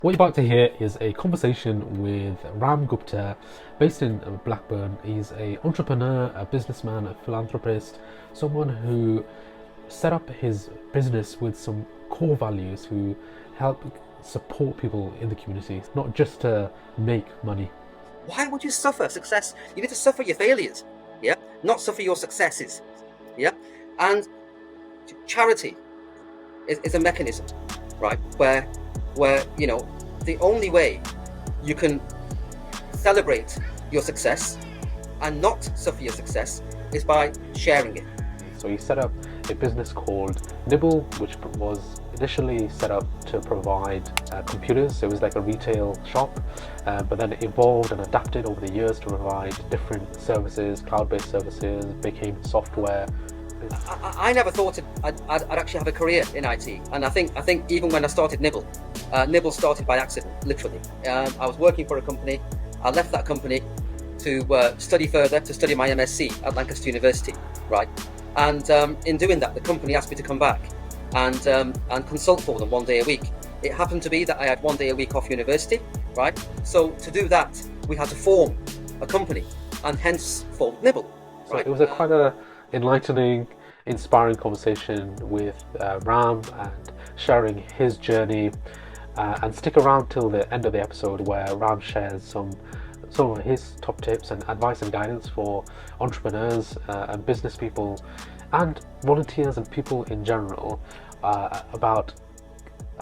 What you're about to hear is a conversation with Ram Gupta, based in Blackburn. He's an entrepreneur, a businessman, a philanthropist, someone who set up his business with some core values, who help support people in the community, not just to make money. Why would you suffer success? You need to suffer your failures, yeah, not suffer your successes, yeah. And charity is a mechanism, right, where the only way you can celebrate your success and not suffer your success is by sharing it. So he set up a business called Nibble, which was initially set up to provide computers. It was like a retail shop, but then it evolved and adapted over the years to provide different services, cloud-based services, became software. I never thought I'd actually have a career in IT, and I think even when I started Nibble, Nibble started by accident, literally. I was working for a company. I left that company to study further, to study my MSc at Lancaster University, right? And in doing that, the company asked me to come back and consult for them 1 day a week. It happened to be that I had 1 day a week off university, right? So to do that, we had to form a company, and hence formed Nibble. So right? it was quite a enlightening, inspiring conversation with Ram, and sharing his journey. And stick around till the end of the episode, where Ram shares some of his top tips and advice and guidance for entrepreneurs and business people and volunteers and people in general, about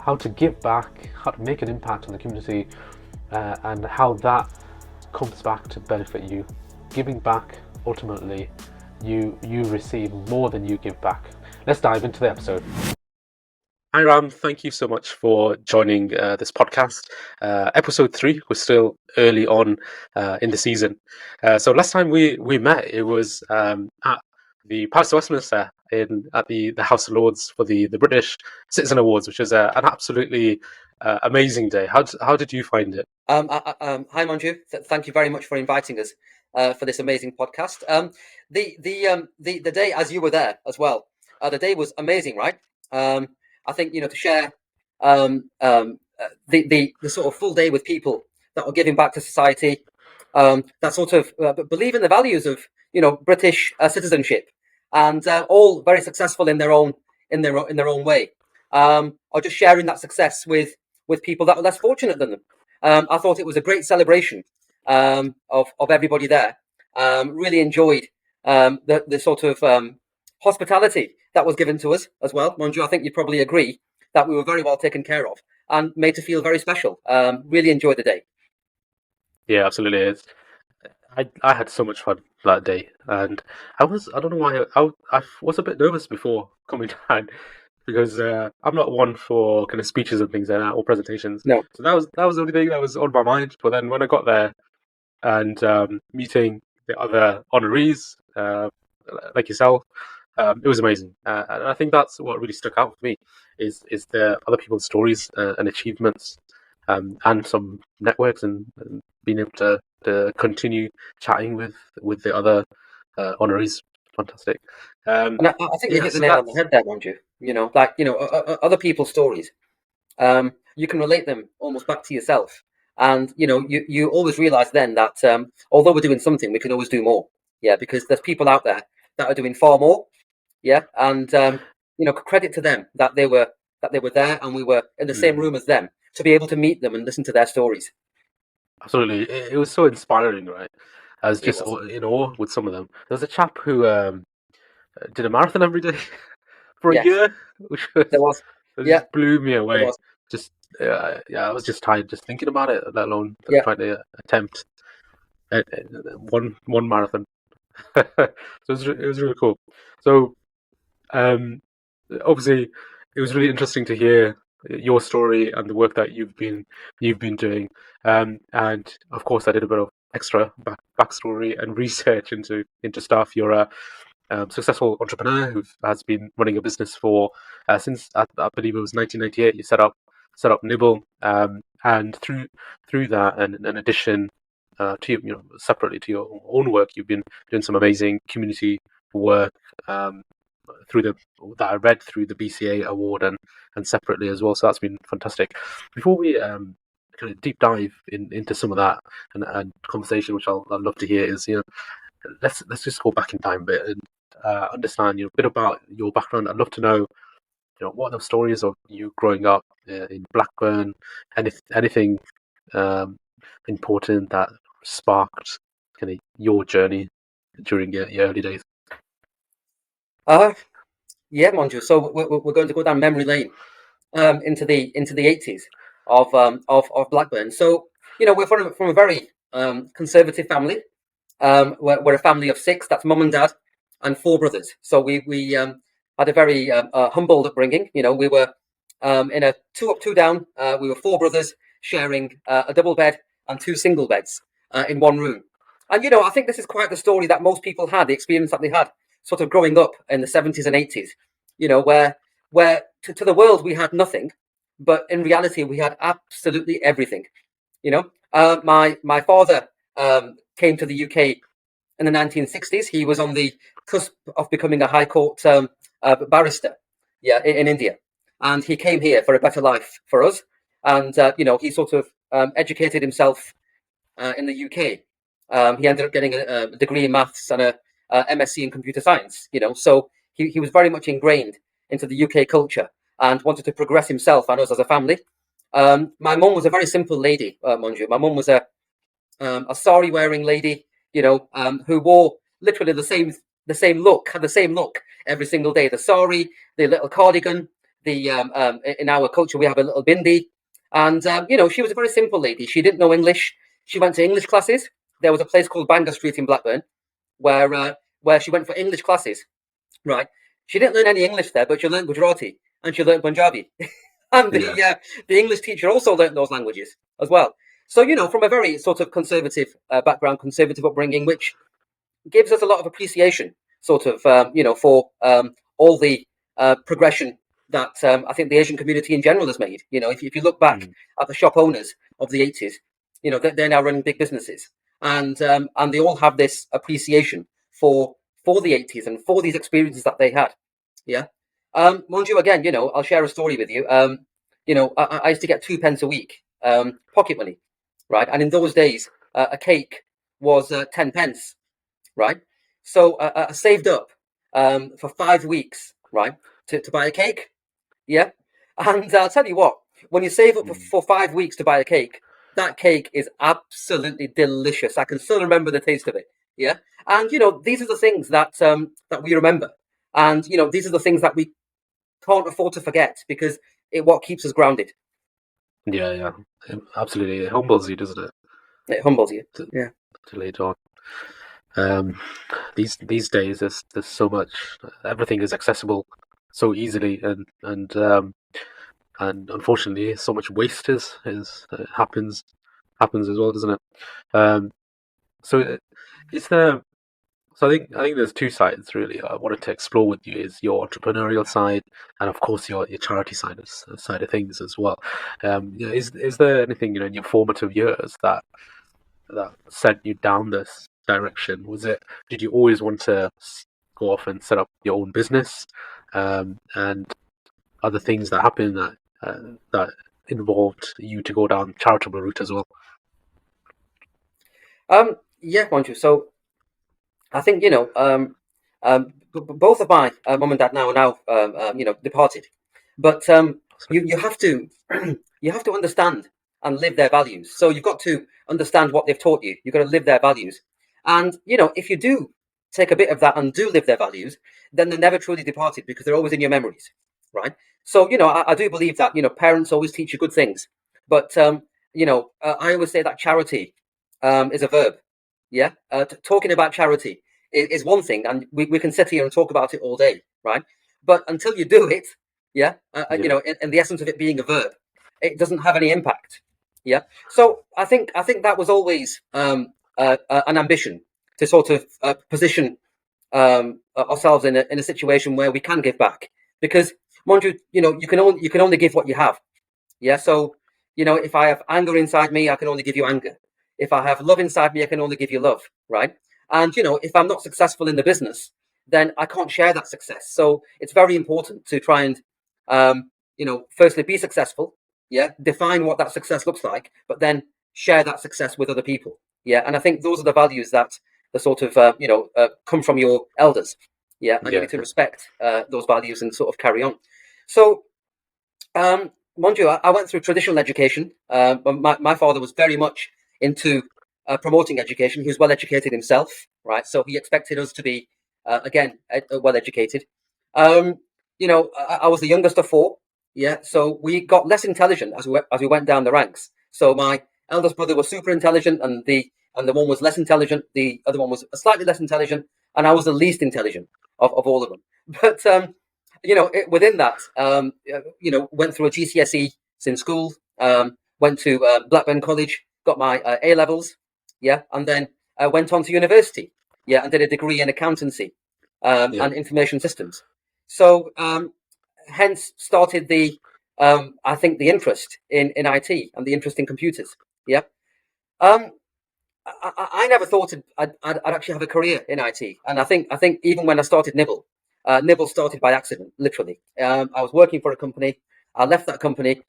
how to give back, how to make an impact on the community, and how that comes back to benefit you. Giving back, ultimately, you receive more than you give back. Let's dive into the episode. Hi Ram, thank you so much for joining this podcast. Episode 3, we're still early on in the season. So last time we met, it was at the Palace of Westminster at the House of Lords for the British Citizen Awards, which is an absolutely amazing day. How did you find it? Hi Manju, thank you very much for inviting us for this amazing podcast. The day, as you were there as well, the day was amazing, right? I think to share the sort of full day with people that are giving back to society, that sort of believe in the values of British citizenship, and all very successful in their own way, are just sharing that success with people that are less fortunate than them. I thought it was a great celebration of everybody there. Really enjoyed the sort of hospitality that was given to us as well. Monju, I think you'd probably agree that we were very well taken care of and made to feel very special. Really enjoyed the day. Yeah, absolutely. I had so much fun that day, and I don't know why, I was a bit nervous before coming down, because I'm not one for kind of speeches and things like that, or presentations. No. So that was the only thing that was on my mind. But then when I got there and meeting the other honorees, like yourself, it was amazing. And I think that's what really stuck out for me is the other people's stories and achievements, and some networks, and being able to continue chatting with the other honorees. Fantastic. And I think you hit the nail on the head there, Monju. Other people's stories. You can relate them almost back to yourself. And, you always realize then that although we're doing something, we can always do more. Yeah, because there's people out there that are doing far more. Yeah, and credit to them that they were there, and we were in the same room as them, to be able to meet them and listen to their stories. Absolutely, it was so inspiring, right? I was just in awe with some of them. There's a chap who did a marathon every day for a year, which just blew me away. Just I was just tired just thinking about it, let alone trying to attempt one marathon. So it was really cool. So obviously, it was really interesting to hear your story and the work that you've been doing. And of course, I did a bit of extra backstory and research into stuff. You're a successful entrepreneur who has been running a business for since I believe it was 1998. You set up Nibble, and through that, and in addition to separately to your own work, you've been doing some amazing community work, that I read through the BCAe award, and separately as well. So that's been fantastic. Before we kind of deep dive into some of that and conversation, which I'd love to hear, is let's just go back in time a bit and understand a bit about your background. I'd love to know what are the stories of you growing up in Blackburn, anything important that sparked kind of your journey during your early days. Yeah, Monju. So we're going to go down memory lane into the 80s of Blackburn. So we're from a very conservative family. We're a family of 6. That's mum and dad and 4 brothers. So we had a very humble upbringing. We were in a 2 up, 2 down. We were 4 brothers sharing a double bed and 2 single beds in one room. And I think this is quite the story that most people had, the experience that they had, sort of growing up in the 70s and 80s. Where to the world we had nothing, but in reality we had absolutely everything. My father came to the UK in the 1960s. He was on the cusp of becoming a High Court barrister, in India, and he came here for a better life for us. And he sort of educated himself in the UK. He ended up getting a degree in maths and a MSc in computer science. So he was very much ingrained into the UK culture and wanted to progress himself and us as a family. My mum was a very simple lady, Manju. My mum was a sari wearing lady, who wore literally the same look, had the same look every single day. The sari, the little cardigan, the in our culture we have a little bindi, and she was a very simple lady. She didn't know English. She went to English classes. There was a place called Bangor Street in Blackburn, where she went for English classes. Right. She didn't learn any English there, but she learned Gujarati and she learned Punjabi. And the English teacher also learned those languages as well. So, from a very sort of conservative background, conservative upbringing, which gives us a lot of appreciation, sort of, for all the progression that I think the Asian community in general has made. If you look back at the shop owners of the 80s, they're now running big businesses. And they all have this appreciation for the 80s and for these experiences that they had. Yeah. Mind you, again, I'll share a story with you. I used to get 2 pence a week, pocket money, right? And in those days, a cake was 10 pence, right? So I saved up for 5 weeks, right, to buy a cake. Yeah. And I'll tell you what, when you save up for 5 weeks to buy a cake, that cake is absolutely delicious. I can still remember the taste of it. Yeah. And, these are the things that we remember. And, these are the things that we can't afford to forget because what keeps us grounded. Yeah, absolutely. It humbles you, doesn't it? It humbles you. To Yeah. later on. These days, there's so much. Everything is accessible so easily, and unfortunately, so much waste happens as well, doesn't it? So is there? So I think there's 2 sides really. I wanted to explore with you is your entrepreneurial side, and of course your charity side of things as well. Is there anything in your formative years that sent you down this direction? Did you always want to go off and set up your own business, and other things that happened that involved you to go down charitable route as well? Yeah, Manju. So I think both of my mum and dad now are departed, but you have to you have to understand and live their values. So you've got to understand what they've taught you. You've got to live their values, and if you do take a bit of that and do live their values, then they're never truly departed because they're always in your memories, right? So I do believe that parents always teach you good things, but I always say that charity is a verb. Yeah, talking about charity is one thing, and we can sit here and talk about it all day, right? But until you do it, yeah, in the essence of it being a verb, it doesn't have any impact. Yeah. So I think that was always an ambition to sort of position ourselves in a situation where we can give back, because mind you, you can only give what you have. Yeah. So if I have anger inside me, I can only give you anger. If I have love inside me, I can only give you love, right? And if I'm not successful in the business, then I can't share that success. So it's very important to try and firstly be successful, Yeah, define what that success looks like, but then share that success with other people. Yeah, and I think those are the values that the sort of come from your elders. Yeah, and you Yeah, need to respect those values and sort of carry on. So, mind you, I went through traditional education. But my father was very much into promoting education. He was well educated himself, right? So he expected us to be, again, well educated. Um, I was the youngest of four. Yeah, so we got less intelligent as we went down the ranks. So my eldest brother was super intelligent, and the one was less intelligent. The other one was slightly less intelligent, and I was the least intelligent of all of them. But within that, went through a GCSE in school, went to Blackburn College, got my A levels, yeah, and then went on to university, yeah, and did a degree in accountancy yeah, and information systems. So, hence started I think the interest in IT and the interest in computers. Yeah. Um, I never thought I'd actually have a career in IT, and I think even when I started Nibble, Nibble started by accident, literally. I was working for a company. I left that company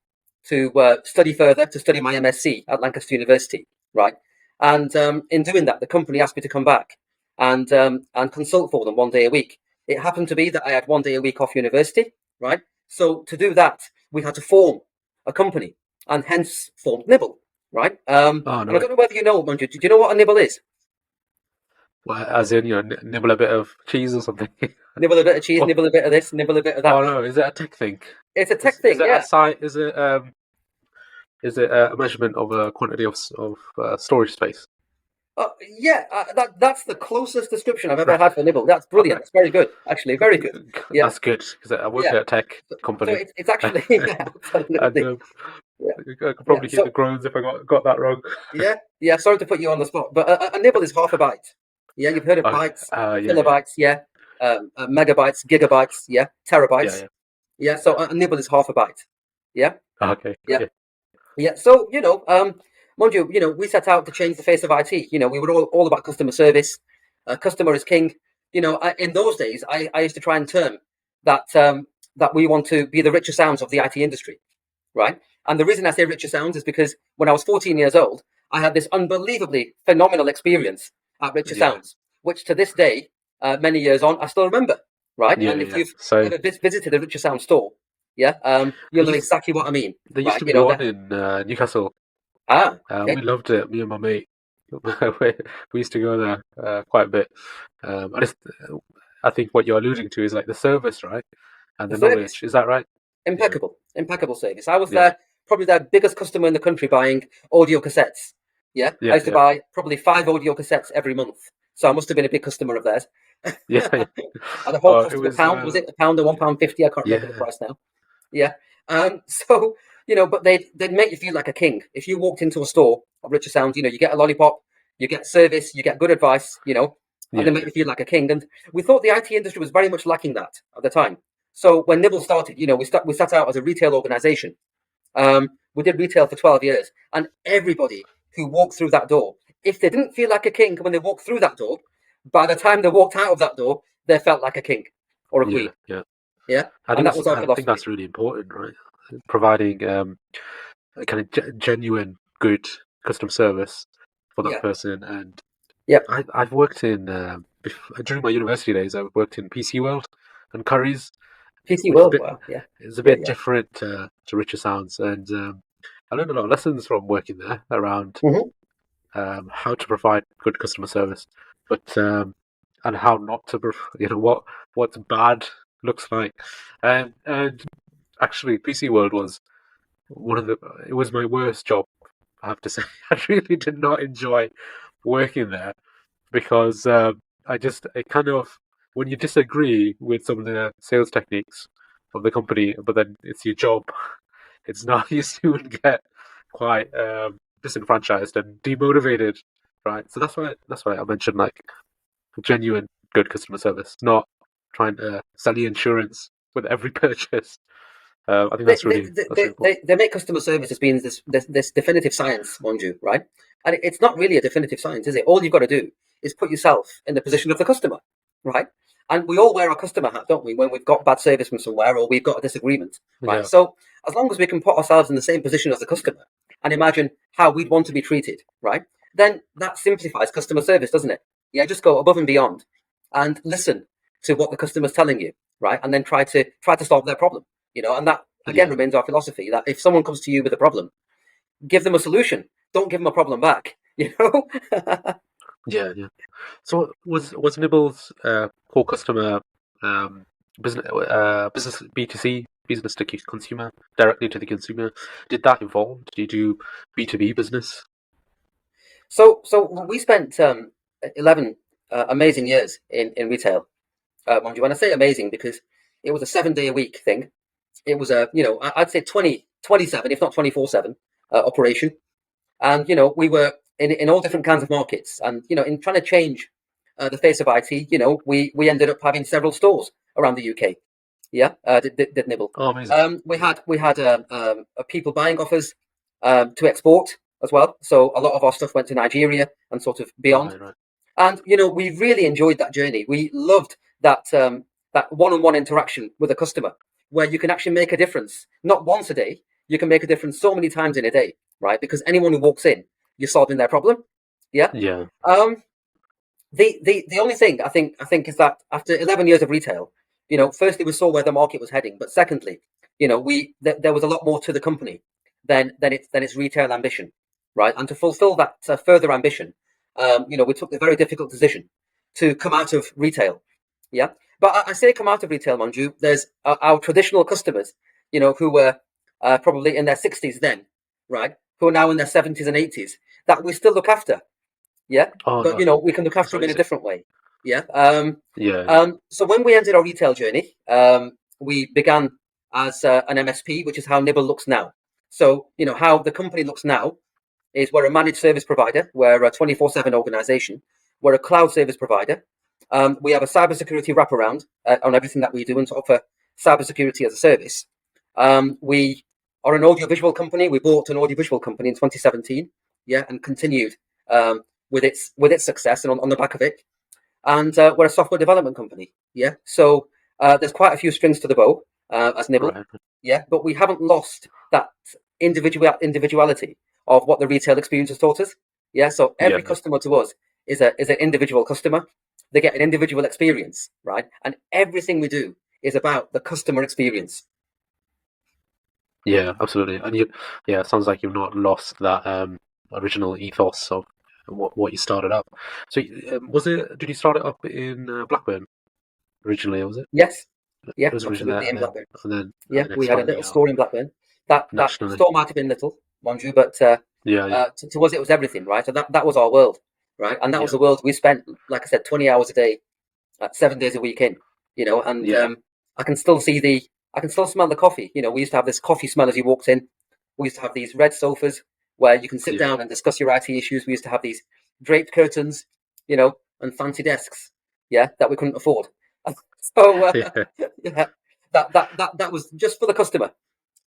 to study further, to study my MSc at Lancaster University, right? And in doing that, the company asked me to come back and consult for them 1 day a week. It happened to be that I had 1 day a week off university, right? So to do that, we had to form a company, and hence formed Nibble, right? oh And I no, don't know whether you know, Manju, do you know what a nibble is? well, as in nibble a bit of cheese or something. Nibble a bit of cheese, Oh, nibble a bit of this, nibble a bit of that. oh no, is it a tech thing? It's a tech Is thing, it a yeah. site? Is it a measurement of a quantity of storage space? Yeah, that's the closest description I've ever had for nibble. That's brilliant. That's very good, actually, very good. Yeah, That's good because I work yeah. at a tech So company, it's actually yeah, and absolutely. Yeah, I could yeah. probably hear the So groans if I got that wrong. yeah. Sorry to put you on the spot, but a nibble is half a byte. Yeah, you've heard of Okay. bytes, Yeah, yeah, kilobytes, yeah, megabytes, gigabytes, yeah, yeah, terabytes, yeah. yeah. So a nibble is half a byte. Yeah, Okay, got yeah. you. Yeah, so mind you, we set out to change the face of IT. We were all about customer service. Customer is king. In those days, I used to try and term that we want to be the richer sounds of the IT industry, right? And the reason I say richer sounds is because when I was 14 years old, I had this unbelievably phenomenal experience at Richer Yeah, Sounds, which to this day, many years on, I still remember, right? yeah, And if yeah. you've So ever visited a Richer Sound store, yeah, you'll there know used exactly what I mean, there used right? to be one in Newcastle. We Okay. loved it, me and my mate. we we used to go there quite a bit. I just, I think what you're alluding to is like the service, right? And The the service, knowledge. Is that right? Yeah, impeccable service. I was yeah, probably their biggest customer in the country buying audio cassettes. Yeah, I yeah, used to yeah, buy probably 5 audio cassettes every month. So I must have been a big customer of theirs. yeah, yeah. And the whole It cost was a was, pound. Was it a pound or £1.50? I can't remember the yeah, price now. Yeah. So but they'd make you feel like a king if you walked into a store of Richer Sound. You get a lollipop, you get service, you get good advice. And yeah, they make yeah, you feel like a king. And we thought the IT industry was very much lacking that at the time. So when Nibble started, we sat out as a retail organization. We did retail for 12 years, and everybody who walked through that door, if they didn't feel like a king when they walked through that door, by the time they walked out of that door, they felt like a king or a yeah, queen. yeah. Yeah, and that was our I think philosophy. that's really important, right? Providing a kind of genuine, good customer service for that Yeah, person. And yeah. I've worked in during my university days. I worked in PC World and Curry's, PC which World, wow, yeah, is a yeah, bit yeah. different to Richer Sounds, and I learned a lot of lessons from working there around Hmm. how to provide good customer service, but and how not to, what's bad looks like, and actually, PC World was one of the. It was my worst job, I have to say. I really did not enjoy working there because it kind of when you disagree with some of the sales techniques of the company, but then it's your job. It's not you soon get quite disenfranchised and demotivated, right? So that's why I mentioned like genuine good customer service, not trying to sell you insurance with every purchase. I think They, that's really important. they make customer service as being this definitive science, mind you, right? And it's not really a definitive science, is it? All you've got to do is put yourself in the position of the customer, right? And we all wear our customer hat, don't we, when we've got bad service from somewhere or we've got a disagreement, right? Yeah. So as long as we can put ourselves in the same position as the customer and imagine how we'd want to be treated, right? Then that simplifies customer service, doesn't it? Yeah, just go above and beyond and listen to what the customer's telling you, right? And then try to solve their problem, and that again Yeah. remains our philosophy that if someone comes to you with a problem, give them a solution. Don't give them a problem back, Yeah. Yeah. So was Nibble's core customer um, business B2C, business to consumer, directly to the consumer? Did that evolve? Did you do B2B business? So we spent 11 amazing years in retail. Mind you, when I say amazing, because it was a 7 day a week thing. It was a, I'd say 27, if not 24/7 operation. And, we were in all different kinds of markets. And, in trying to change the face of IT, we ended up having several stores around the UK. Yeah, did Nibble. Oh, amazing. We had people buying offers to export as well. So a lot of our stuff went to Nigeria and sort of beyond. Right, right. And we really enjoyed that journey. We loved that one-on-one interaction with a customer, where you can actually make a difference. Not once a day, you can make a difference so many times in a day, right? Because anyone who walks in, you're solving their problem. Yeah. Yeah. The only thing I think is that after 11 years of retail, firstly we saw where the market was heading, but secondly, there was a lot more to the company than its retail ambition, right? And to fulfil that further ambition, we took the very difficult decision to come out of retail. Yeah, but I say come out of retail, Manju. There's our traditional customers, who were probably in their 60s then, right? Who are now in their 70s and 80s that we still look after. Yeah, Oh, but we can look after them in a amazing. different way. Yeah. Yeah. So when we ended our retail journey, we began as an MSP, which is how Nibble looks now. So how the company looks now is we're a managed service provider, we're a 24/7 organization, we're a cloud service provider. We have a cybersecurity wraparound on everything that we do and to offer cybersecurity as a service. We are an audiovisual company. We bought an audiovisual company in 2017, yeah, and continued with its success and on the back of it. And we're a software development company, yeah. So there's quite a few strings to the bow as Nibble, Right. yeah. But we haven't lost that individuality of what the retail experience has taught us, yeah. So every Yeah. customer to us is an individual customer. They get an individual experience, right? And everything we do is about the customer experience. Yeah, absolutely. And it sounds like you've not lost that original ethos of what you started up. So, did you start it up in Blackburn originally, was it? Yes, It yeah, was originally absolutely there, in Blackburn. and Yeah, then we had a expanding little out store in Blackburn. That nationally. store might have been little, mind you, but Yeah, yeah, to us it was everything, right? So that was our world, right? And that was yeah, the world we spent, like I said, 20 hours a day, 7 days a week in, and yeah, I can still I can still smell the coffee. We used to have this coffee smell as you walked in. We used to have these red sofas where you can sit yeah, down and discuss your IT issues. We used to have these draped curtains, and fancy desks, yeah, that we couldn't afford. So yeah, yeah, that was just for the customer,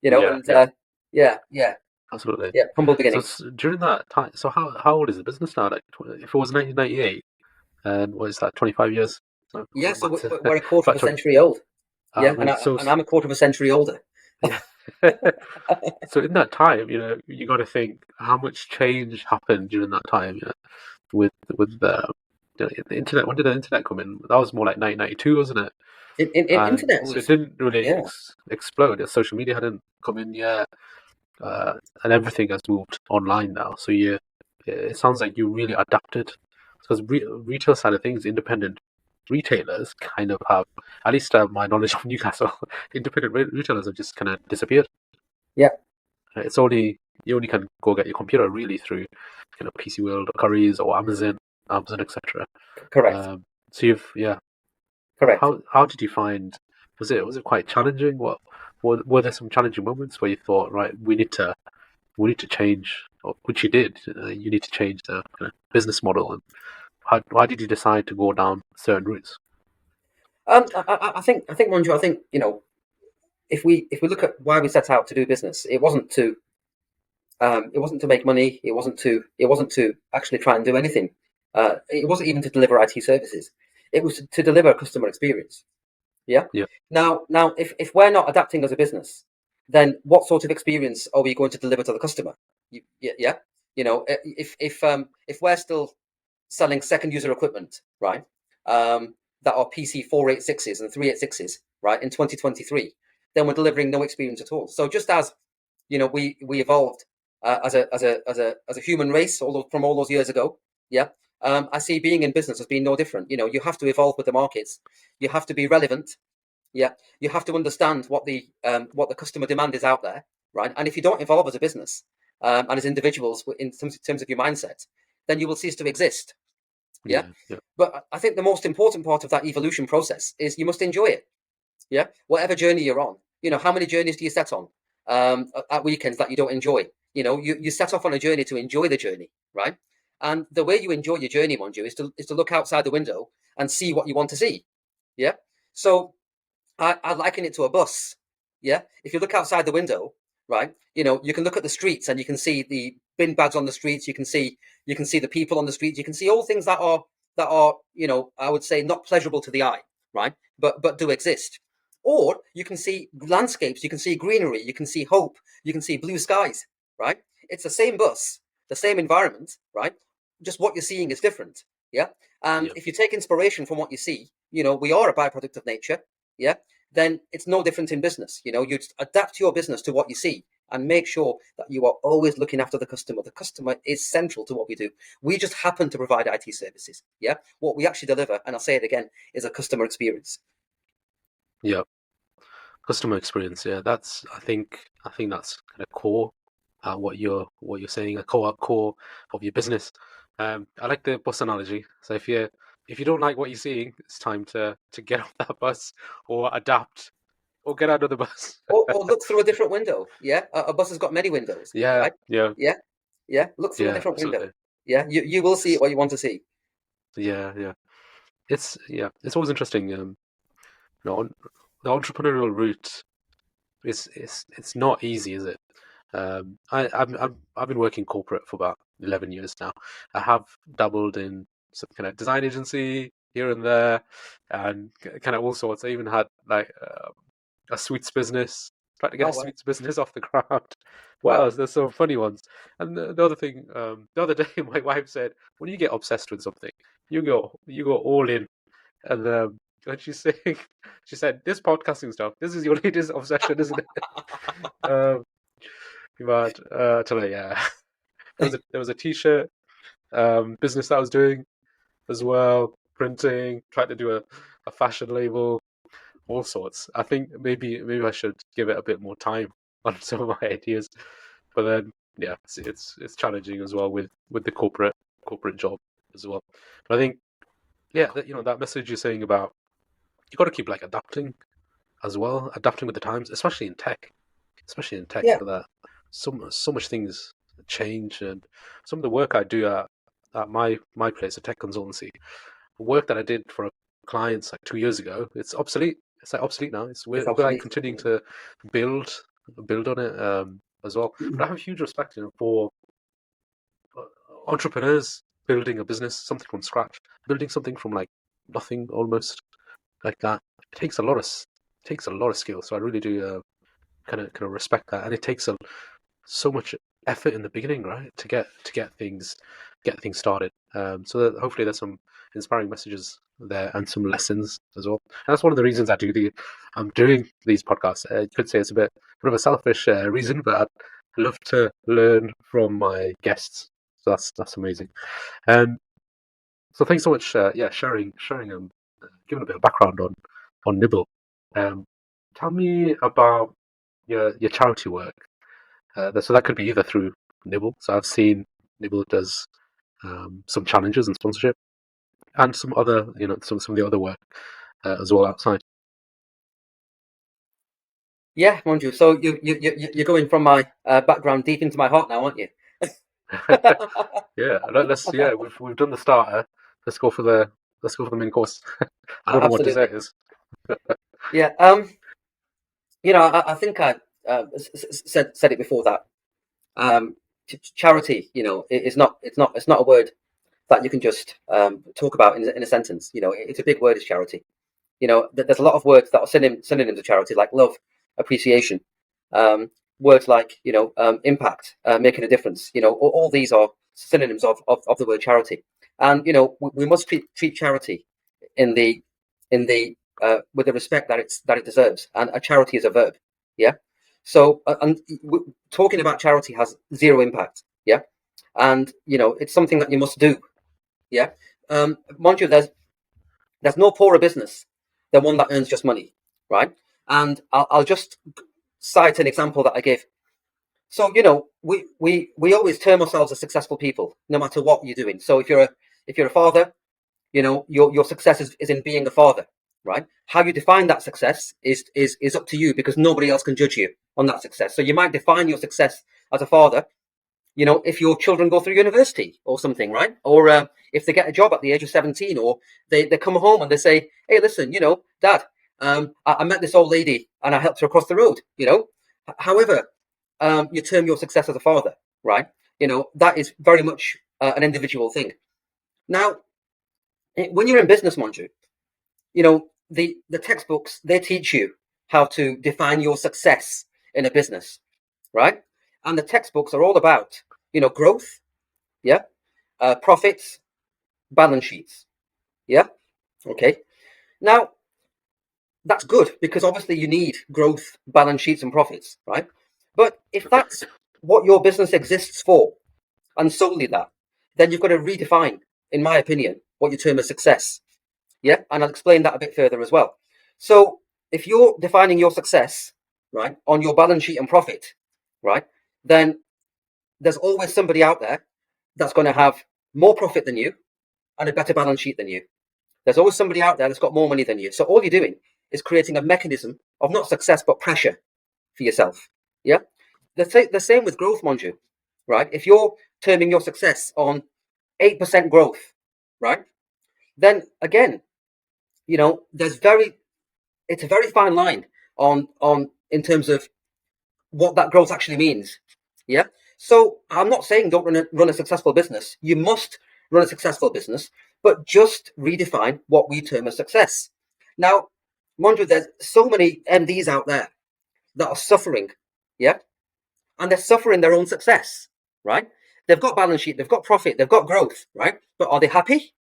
yeah, and yeah, yeah, absolutely. humble So beginnings. during that time, so how old is the business now? Like, if it was 1998, and what is that, 25 years? Yeah, so Maths, we're a quarter of about a 20. century old. Yeah, and Amazing. I'm a quarter of a century older. Yeah. So in that time, you got to think how much change happened during that time, with the internet. When did the internet come in? That was more like 1992, wasn't it? In And internet so it was didn't really yeah. explode. Social media hadn't come in yet, and everything has moved online now. So it sounds like you really adapted, because retail side of things, independent retailers kind of have, at least my knowledge of Newcastle, independent retailers have just kind of disappeared. Yeah, It's only you only can go get your computer really through PC World or Currys or Amazon, etc. correct, So yeah. correct. How did you find? Was it quite challenging? What were there some challenging moments where you thought, right, we need to change, or which you did? You need to change the kind of business model, and why did you decide to go down certain routes? I think, Manju, I think if we look at why we set out to do business, it wasn't to make money. It wasn't to actually try and do anything. It wasn't even to deliver IT services. It was to deliver a customer experience. Yeah. Yeah. Now, if we're not adapting as a business, then what sort of experience are we going to deliver to the customer? Yeah. If we're still selling second user equipment, right? That are PC 486s and 386s, right? In 2023, then we're delivering no experience at all. So just as we evolved as a human race from all those years ago, yeah. I see being in business as being no different. You have to evolve with the markets. You have to be relevant. Yeah, you have to understand what the customer demand is out there, right? And if you don't evolve as a business and as individuals in terms of your mindset, then you will cease to exist. Yeah. Yeah. But I think the most important part of that evolution process is you must enjoy it. Yeah. Whatever journey you're on, how many journeys do you set on at weekends that you don't enjoy? You set off on a journey to enjoy the journey, right? And the way you enjoy your journey, mind you, is to look outside the window and see what you want to see. Yeah. So I liken it to a bus. Yeah. If you look outside the window, right, you can look at the streets and you can see the bin bags on the streets. You can see the people on the streets. You can see all things that are I would say not pleasurable to the eye, right, but do exist. Or you can see landscapes. You can see greenery. You can see hope. You can see blue skies. Right. It's the same bus, the same environment. Right. Just what you're seeing is different. Yeah. And Yeah. if you take inspiration from what you see, we are a byproduct of nature. Yeah, then it's no different in business. You adapt your business to what you see and make sure that you are always looking after the customer. The customer is central to what we do. We just happen to provide IT services. Yeah, what we actually deliver, and I'll say it again, is a customer experience. Yeah. Customer experience. Yeah. I think that's kind of core. What you're saying, a core of your business. I like the bus analogy. So if you don't like what you're seeing, it's time to get off that bus or adapt or get out of the bus. Or look through a different window. Yeah, a bus has got many windows. Yeah. Right. Yeah. Yeah, yeah. Look through a Yeah. different window. Absolutely. Yeah, you will see It's, what you want to see. yeah. Yeah. It's always interesting. On the entrepreneurial route it's not easy, is it? I've been working corporate for about 11 years now. I have dabbled in some kind of design agency here and there, and kind of all sorts. I even had like a sweets business, tried to get Oh a wow, sweets business off the ground. Wow, wow. there's some funny ones. And the other thing, the other day, my wife said, when you get obsessed with something, you go all in. And she's saying, she said, this podcasting stuff, this is your latest obsession, isn't it? Um, but tell her, yeah, there was a t-shirt business that I was doing as well, printing, tried to do a fashion label, all sorts. I think maybe I should give it a bit more time on some of my ideas, but then yeah, it's challenging as well with the corporate job as well. But I think yeah, that message you're saying about you got to keep like adapting as well, adapting with the times, especially in tech, Yeah, that so much things change, and some of the work I do at my place, a tech consultancy, work that I did for clients like 2 years ago, it's obsolete. It's like obsolete now. it's We're like obsolete. continuing to build build on it as well. But I have huge respect, for uh, entrepreneurs building a business, something from scratch, building something from like nothing almost like that. It takes a lot of skill. So I really do kind of respect that, and it takes so much effort in the beginning, right, to get things started. So that hopefully there's some inspiring messages there and some lessons as well. And that's one of the reasons I'm doing these podcasts. You could say it's a bit of a selfish reason, but I'd love to learn from my guests. So that's amazing. Um, so thanks so much. Yeah, sharing giving a bit of background on Nibble. Um, tell me about your charity work. So that could be either through Nibble. So I've seen Nibble does some challenges and sponsorship, and some other, some of the other work as well outside. Yeah, mind you. So you're going from my background deep into my heart now, aren't you? Yeah, yeah, we've done the starter. Let's go for the main course. I don't know what Absolutely. dessert is. Yeah. I think I said it before that charity, is not it's not a word that you can just talk about in a sentence. It's a big word, is charity. There's a lot of words that are synonyms of charity, like love, appreciation, words like impact, making a difference. All these are synonyms of the word charity. And we must treat charity in the with the respect that it deserves. And a charity is a verb. Yeah. So talking about charity has zero impact. Yeah. And it's something that you must do. Yeah. Mind you, there's no poorer business than one that earns just money, right? And I'll just cite an example that I gave. So we always term ourselves as successful people, no matter what you're doing. So if you're a father, your success is in being a father, right? How you define that success is up to you, because nobody else can judge you on that success. So you might define your success as a father, if your children go through university or something, right? Or if they get a job at the age of 17, or they come home and they say, hey, listen, Dad, I met this old lady and I helped her across the road, However, you term your success as a father, right? That is very much an individual thing. Now, when you're in business, Manju, the textbooks, they teach you how to define your success in a business, right? And the textbooks are all about, growth, yeah, profits, balance sheets, yeah, okay. Now, that's good, because obviously you need growth, balance sheets, and profits, right? But if that's what your business exists for, and solely that, then you've got to redefine, in my opinion, what you term as success. Yeah, and I'll explain that a bit further as well. So if you're defining your success, right, on your balance sheet and profit, right, then there's always somebody out there that's going to have more profit than you and a better balance sheet than you. There's always somebody out there that's got more money than you. So all you're doing is creating a mechanism of not success but pressure for yourself. Yeah, the same with growth, Monju, right? If you're terming your success on 8% growth, right, then again, it's a very fine line on in terms of what that growth actually means. Yeah. So I'm not saying don't run a successful business. You must run a successful business, but just redefine what we term as success. Now, Mondra, there's so many MDs out there that are suffering. Yeah. And they're suffering their own success, right? They've got balance sheet, they've got profit, they've got growth, right? But are they happy?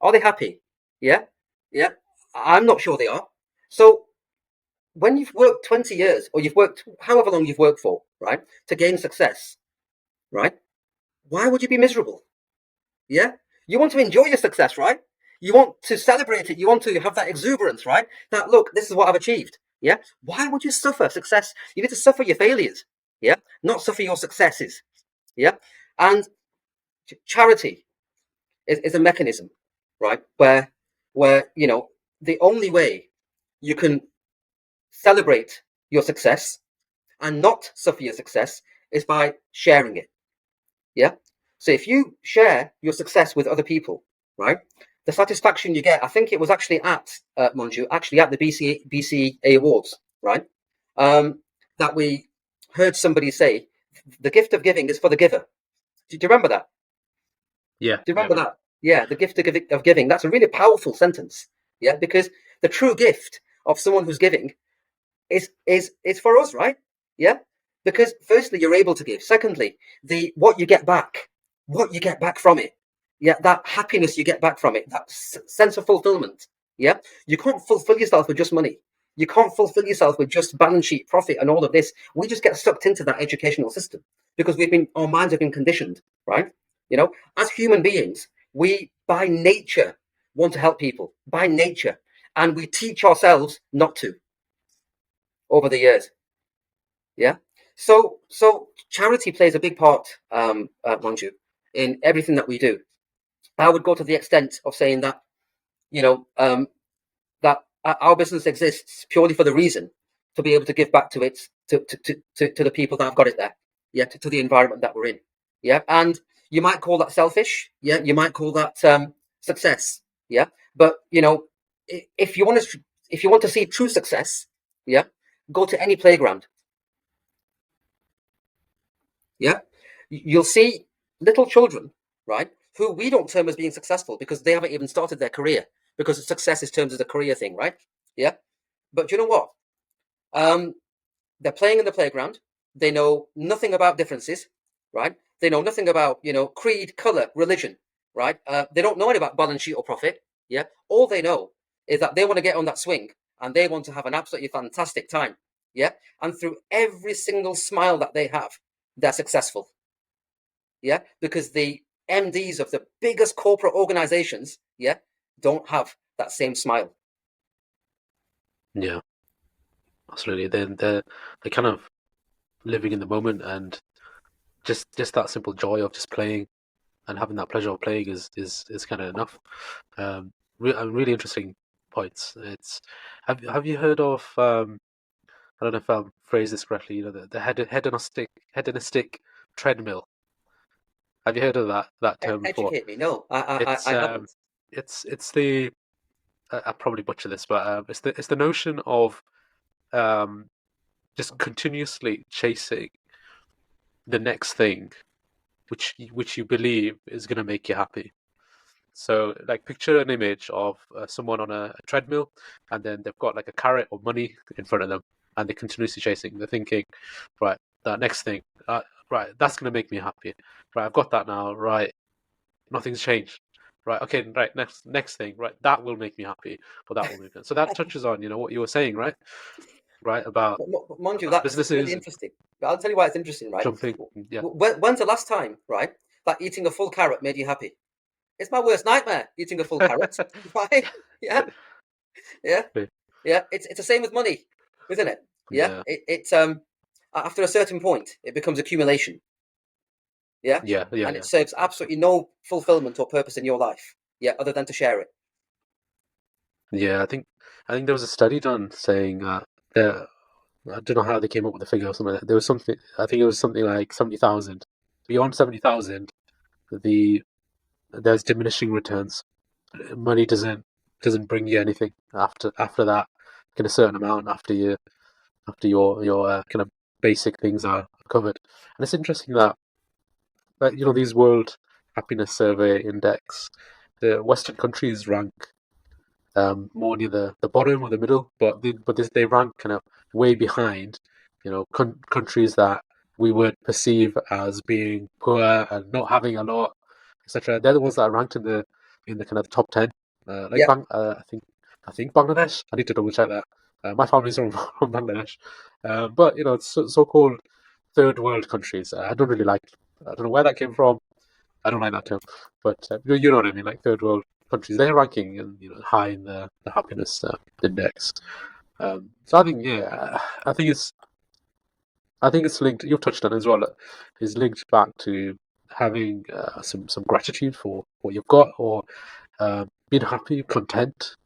Are they happy? Yeah. Yeah. I'm not sure they are. So when you've worked 20 years, or you've worked however long you've worked for, right, to gain success, right, why would you be miserable? Yeah. You want to enjoy your success, right? You want to celebrate it. You want to have that exuberance, right? That, look, this is what I've achieved. Yeah. Why would you suffer success? You need to suffer your failures. Yeah. Not suffer your successes. Yeah. And charity is a mechanism, right, where the only way you can celebrate your success and not suffer your success is by sharing it. Yeah. So if you share your success with other people, right, the satisfaction you get, I think it was actually at Monju, actually at the BCAe Awards, right, that we heard somebody say, the gift of giving is for the giver. Do you remember that? Yeah. Do you remember that? Yeah, the gift of giving. That's a really powerful sentence. Yeah, because the true gift of someone who's giving is for us, right? Yeah, because firstly, you're able to give. Secondly, what you get back from it. Yeah, that happiness you get back from it, that sense of fulfillment. Yeah, you can't fulfill yourself with just money. You can't fulfill yourself with just balance sheet, profit, and all of this. We just get sucked into that educational system because our minds have been conditioned, right? As human beings, we by nature want to help people, by nature, and we teach ourselves not to over the years. Yeah. So charity plays a big part, Manju, in everything that we do. I would go to the extent of saying that, that our business exists purely for the reason to be able to give back to the people that have got it there. Yeah. To the environment that we're in. Yeah. And you might call that selfish. Yeah. You might call that success. Yeah. But if you want to see true success, yeah, go to any playground. Yeah, you'll see little children, right, who we don't term as being successful because they haven't even started their career, because success is termed as a career thing, right? Yeah. But you know what? They're playing in the playground. They know nothing about differences, right? They know nothing about, creed, color, religion, right? They don't know any about balance sheet or profit. Yeah. All they know is that they want to get on that swing and they want to have an absolutely fantastic time. Yeah. And through every single smile that they have, they're successful. Yeah. Because the MDs of the biggest corporate organizations, yeah, don't have that same smile. Yeah, absolutely. They're kind of living in the moment, and just that simple joy of just playing and having that pleasure of playing is kind of enough. Really interesting points. It's have you heard of I don't know if I'll phrase this correctly. The hedonistic treadmill. Have you heard of that term before? Educate me. No, I, It's I um haven't. it's the I'll probably butcher this, but it's the notion of um just continuously chasing the next thing which you believe is going to make you happy. So, like, picture an image of someone on a treadmill, and then they've got like a carrot or money in front of them, and they're continuously chasing. They're thinking, right, that next thing, right, that's going to make me happy. Right, I've got that now. Right, nothing's changed. Right, okay, right, next thing, right, that will make me happy, but that will make me. So that touches on, what you were saying, right? Right, about Mind you, about that's really businesses and interesting. I'll tell you why it's interesting, right? jumping. Yeah, When's the last time, right, that eating a full carrot made you happy? It's my worst nightmare, eating a full carrot. Right? Yeah, yeah, yeah. It's the same with money, isn't it? Yeah. yeah, It's after a certain point, it becomes accumulation. Yeah, yeah, yeah, and it yeah. serves absolutely no fulfillment or purpose in your life. Yeah, other than to share it. Yeah, I think there was a study done saying that I don't know how they came up with the figure or something like that. There was something I think it was something like 70,000. Beyond 70,000, the there's diminishing returns. Money doesn't bring you anything after that. Get a certain amount after your kind of basic things are covered. And it's interesting that these World Happiness Survey Index, the Western countries rank more near the bottom or the middle, but they rank kind of way behind, countries that we would perceive as being poor and not having a lot, etc. They're the ones that are ranked in the kind of top 10. Like Yeah, I think Bangladesh. I need to double check that. My family's from from Bangladesh, but it's so-called third world countries. I don't really like. I don't know where that came from. I don't like that term, but you know what I mean. Like third world countries, they're ranking and high in the happiness index. So I think I think it's linked. You've touched on it as well. Is linked back to having some gratitude for what you've got, or being happy, content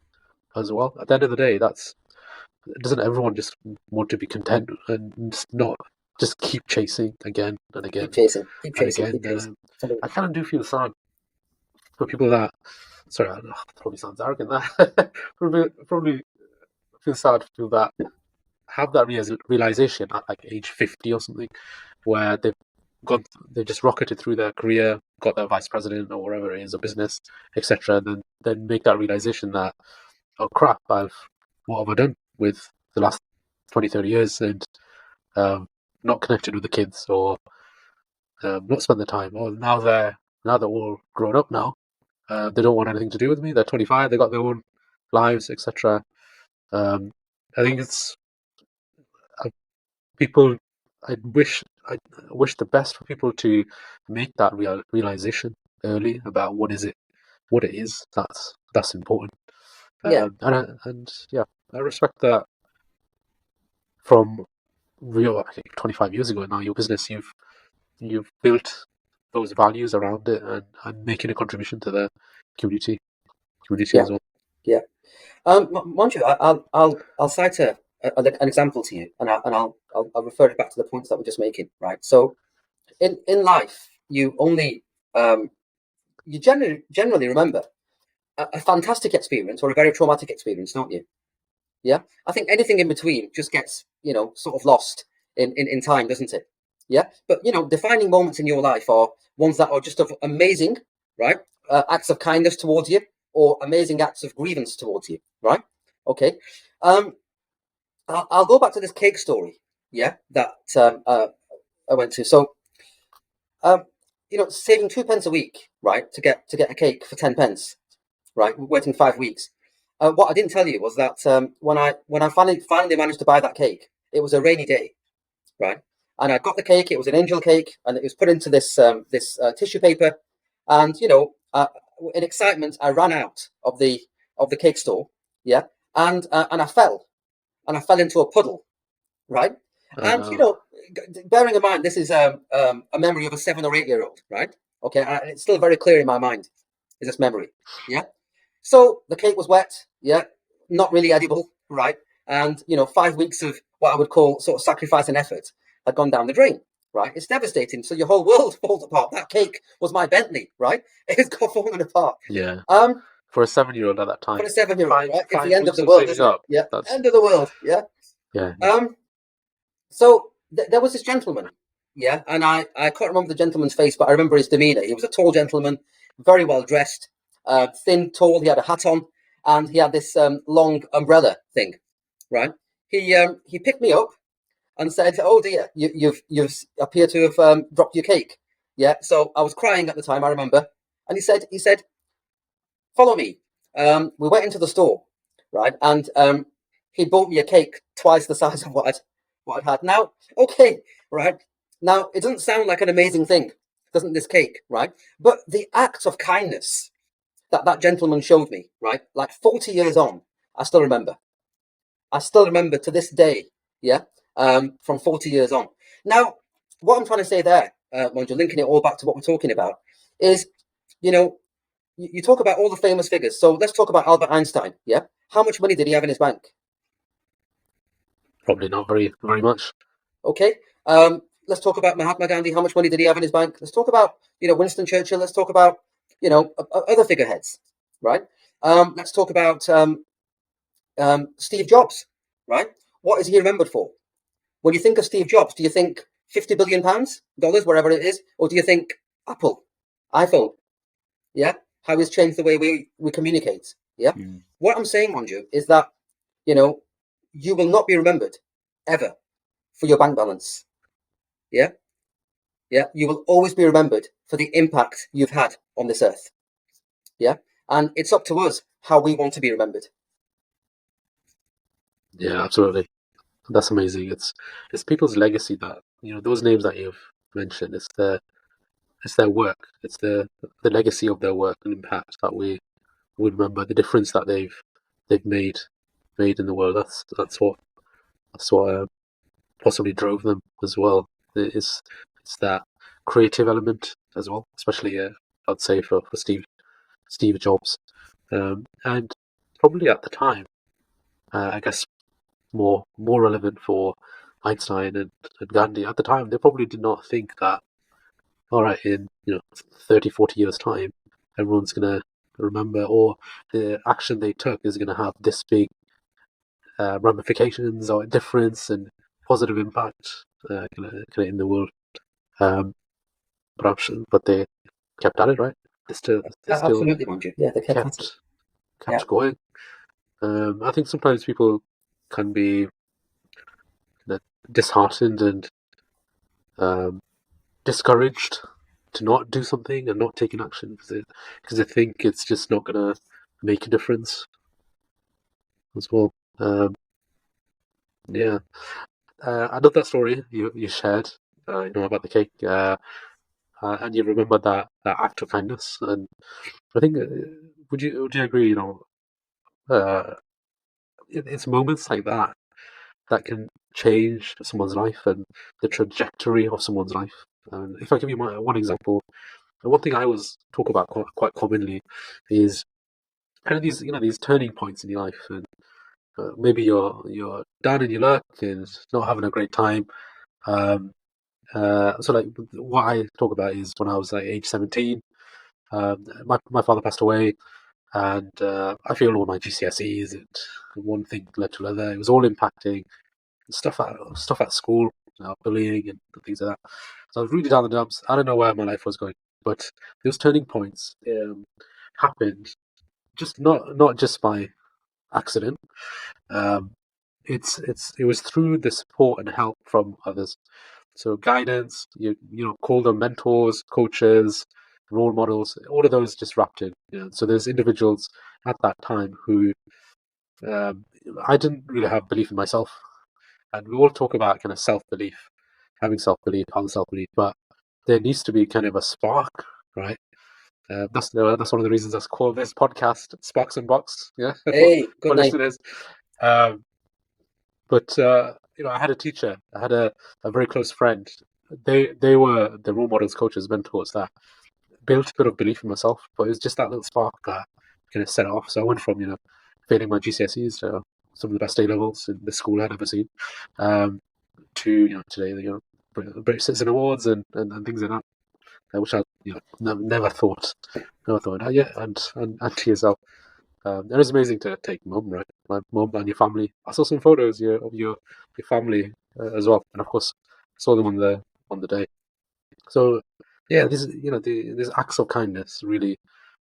as well. At the end of the day, doesn't everyone just want to be content and just not just keep chasing again and keep again chasing, keep and chasing, again? keep chasing. I Absolutely. kind of do feel sad for people that. Sorry, I know, probably sounds arrogant. That probably feel sad for people that have that realization at like age 50 or something, where got they've just rocketed through their career, got their vice president or whatever it is, a business, etc. And then make that realization that, oh crap, what have I done with the last 20, 30 years, and not connected with the kids, or not spent the time. Or now they're all grown up now. They don't want anything to do with me. They're 25. They got their own lives, etc. I think it's uh, people. I wish the best for people to make that realization early about what it is that's important. Yeah, And yeah, I respect that from real, I think 25 years ago now. Your business, you've built those values around it, and making a contribution to the community community yeah, as well. yeah. Mind you, I'll cite an example to you, and I'll refer it back to the points that we're just making, right? So in life, um, you generally remember a fantastic experience or a very traumatic experience, don't you? Yeah, I think anything in between just gets sort of lost in time, doesn't it? Yeah, but defining moments in your life are ones that are just amazing, right? Acts of kindness towards you, or amazing acts of grievance towards you, right? Okay. I'll go back to this cake story, yeah, that I went to. So, um, saving 2 pence a week, right, to get a cake for 10 pence, right, waiting 5 weeks. What I didn't tell you was that when I finally managed to buy that cake, it was a rainy day, right, and I got the cake. It was an angel cake, and it was put into this tissue paper, and in excitement, I ran out of the cake store, yeah, and I fell into a puddle, right? And Uh, bearing in mind this is a memory of a 7 or 8 year old, right? Okay, it's still very clear in my mind. Is this memory? Yeah. So the cake was wet, yeah, not really edible, right? And 5 weeks of what I would call sort of sacrifice and effort had gone down the drain, right? It's devastating. So your whole world falls apart. That cake was my Bentley, right? It's got fallen apart. yeah. Um, For a 7-year-old at that for time, a 7 year old, right? It's the five end of weeks the of world, saving isn't it? up. Yeah, That's end of the world. Yeah. yeah. Um, so there was this gentleman, yeah, and I can't remember the gentleman's face, but I remember his demeanour. He was a tall gentleman, very well dressed, thin, tall. He had a hat on, and he had this long umbrella thing, right? He picked me up and said, "Oh dear, you've appear to have dropped your cake." Yeah, so I was crying at the time. I remember, and he said, "Follow me." We went into the store, right, and he bought me a cake twice the size of what I'd had. Now, okay, right now, it doesn't sound like an amazing thing, doesn't this cake, right? But the act of kindness that gentleman showed me, right, like 40 years on, I still remember. I still remember to this day, yeah, from 40 years on. Now, what I'm trying to say there, Monjo, linking it all back to what we're talking about, is, you know, you talk about all the famous figures. So let's talk about Albert Einstein. Yeah, how much money did he have in his bank? probably not very much. Okay. Let's talk about Mahatma Gandhi. How much money did he have in his bank? Let's talk about Winston Churchill. Let's talk about other figureheads, right? Let's talk about Steve Jobs, right? What is he remembered for? When you think of Steve Jobs, do you think £50 billion, dollars, wherever it is, or do you think Apple, iPhone? Yeah, how it's changed the way we communicate. Yeah, Mm. what I'm saying, Manju, is that you know you will not be remembered ever for your bank balance. Yeah, yeah, you will always be remembered for the impact you've had on this earth. Yeah, and it's up to us how we want to be remembered. Yeah, absolutely. That's amazing. It's people's legacy that those names that you've mentioned. It's their work. It's the legacy of their work and impact that we would remember. The difference that they've made in the world. That's what possibly drove them as well. It's that creative element as well, especially I'd say for Steve Jobs, and probably at the time, I guess more relevant for Einstein and Gandhi at the time. They probably did not think that, all right, in 30, 40 years time, everyone's gonna remember, or the action they took is gonna have this big ramifications or difference and positive impact kinda in the world. Um, but they kept at it, right? They still Absolutely, Manju. Yeah, they kept at it. kept Yeah, kept going. I think sometimes people can be disheartened and um, discouraged to not do something and not take an action because they think it's just not gonna make a difference as well. Um, yeah, I love that story you shared. About the cake, and you remember that act of kindness. And I think, would you agree? Uh, it's moments like that can change someone's life and the trajectory of someone's life. And if I give you one example, one thing I always talk about quite commonly is kind of these turning points in your life, and maybe you're down in your luck and not having a great time. Um, so like what I talk about is when I was like age 17, my father passed away, and I failed all my GCSEs, and one thing led to another. It was all impacting stuff at school, bullying and things like that. So I was really down the dumps. I don't know where my life was going. But those turning points happened just not just by accident. Um, it was through the support and help from others. So guidance, call them mentors, coaches, role models, all of those just wrapped in. So there's individuals at that time who um, I didn't really have belief in myself, and we all talk about kind of self belief, having self belief, having self belief, but there needs to be kind of a spark, right? That's one of the reasons I call this podcast "Sparks and Box." Yeah, Hey, for good name. listeners. Um, but I had a teacher, I had a very close friend. They were the role models, coaches, mentors that built a bit of belief in myself. But it was just that little spark that kind of set it off. So I went from failing my GCSEs to some of the best A levels in the school I'd ever seen, to today British Citizen Awards and things like that, which I never thought. Yeah, and to yourself. It was amazing to take mum, right? My mum and your family. I saw some photos of your family as well, and of course, saw them on the day. So, yeah, this these acts of kindness really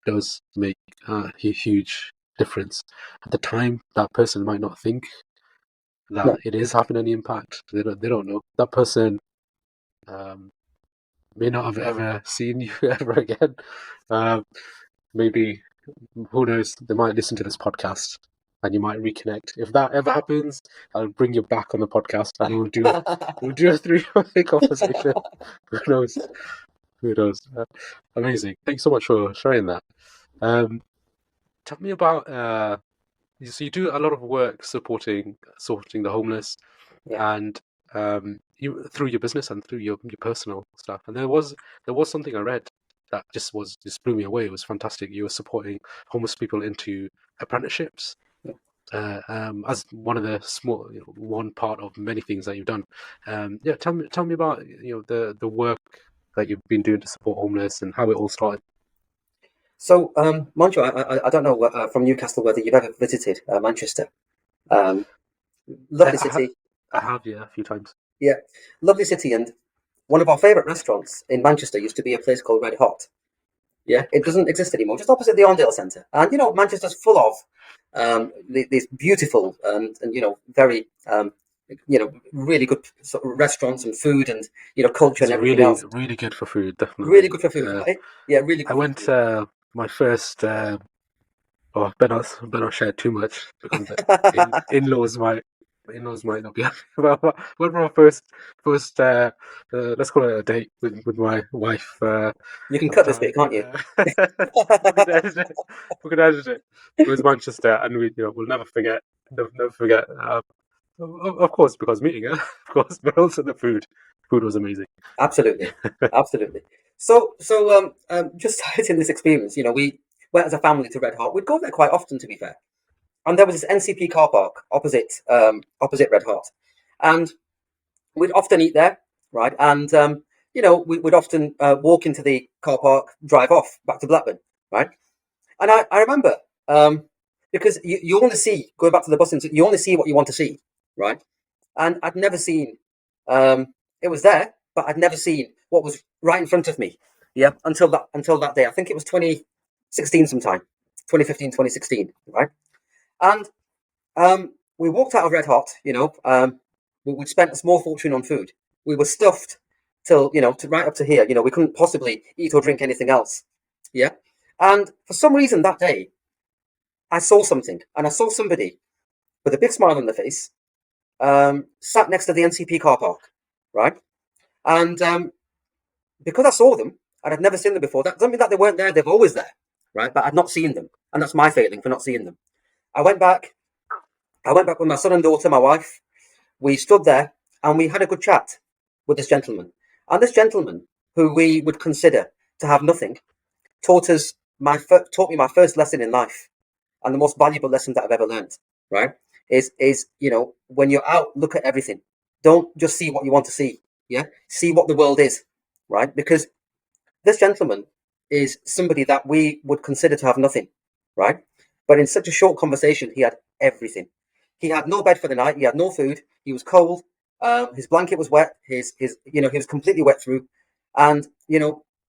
does make a huge difference. At the time, that person might not think that No. it is having any impact. They don't know. That person um, may not have ever seen you ever again. Um, Maybe, who knows, they might listen to this podcast and you might reconnect. If that ever happens, I'll bring you back on the podcast and we'll do a three-way conversation. Who knows? Who knows? Amazing. Thanks so much for sharing that. Tell me about so you do a lot of work supporting the homeless, Yeah. and you through your business and through your personal stuff. And there was something I read that just blew me away. It was fantastic. You were supporting homeless people into apprenticeships as one of the small one part of many things that you've done. Yeah, tell me about the work that you've been doing to support homeless and how it all started. So, mind you, I don't know from Newcastle whether you've ever visited Manchester. Um, I, Lovely I, ha- city. I have, yeah, a few times. Yeah, lovely city. And one of our favourite restaurants in Manchester used to be a place called Red Hot. Yeah, it doesn't exist anymore, just opposite the Arndale Centre. And, Manchester's full of these beautiful and very, really good sort of restaurants and food and, culture It's and everything really, else. really good for food, Really definitely. good for food, right? Yeah, really I good for went food. my first. Oh, better not share too much because the in-laws might not be happy about that. Went for my first let's call it a date with my wife You can at the cut this bit, time. can't you? We could edit it. We could edit it. It was Manchester, and we'll never forget. Never forget. Of course, because meeting her, of course, but also the food. Food was amazing. Absolutely, absolutely. So, just citing this experience, we went as a family to Red Hot. We'd go there quite often, to be fair. And there was this NCP car park opposite Red Hot, and we'd often eat there, right? And we'd often walk into the car park, drive off back to Blackburn, right? And I remember because you only see going back to the bus, you only see what you want to see, right? And I'd never seen it was there, but I'd never seen what was right in front of me. Yeah, until that day. I think it was 2016 sometime, 2015, 2016, right? And we walked out of Red Hot. We'd spent a small fortune on food. We were stuffed till to right up to here. We couldn't possibly eat or drink anything else. Yeah, and for some reason that day, I saw something, and I saw somebody with a big smile on their face, sat next to the NCP car park, right? And because I saw them and I'd never seen them before, that doesn't mean that they weren't there. They're always there, right? But I'd not seen them, and that's my failing for not seeing them. I went back. I went back with my son and daughter, my wife. We stood there and we had a good chat with this gentleman. And this gentleman, who we would consider to have nothing, taught me my first lesson in life, and the most valuable lesson that I've ever learned. Right? Is when you're out, look at everything. Don't just see what you want to see. Yeah, see what the world is. Right? Because this gentleman is somebody that we would consider to have nothing. Right? But in such a short conversation, he had everything. He had no bed for the night. He had no food. He was cold. His blanket was wet. He was completely wet through. And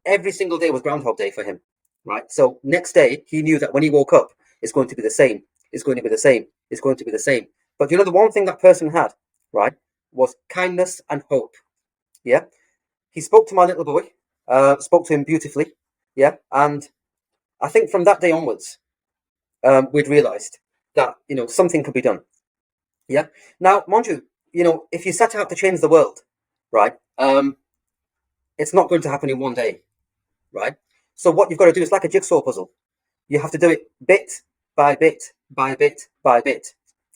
every single day was Groundhog Day for him, right? So next day, he knew that when he woke up, it's going to be the same. It's going to be the same. It's going to be the same. But you know, the one thing that person had, right, was kindness and hope. Yeah. He spoke to my little boy, spoke to him beautifully. Yeah. And I think from that day onwards, we'd realized that, you know, something could be done. Yeah. Now, mind you, you know, if you set out to change the world, right, it's not going to happen in one day, right? So what you've got to do is like a jigsaw puzzle. You have to do it bit by bit by bit by bit,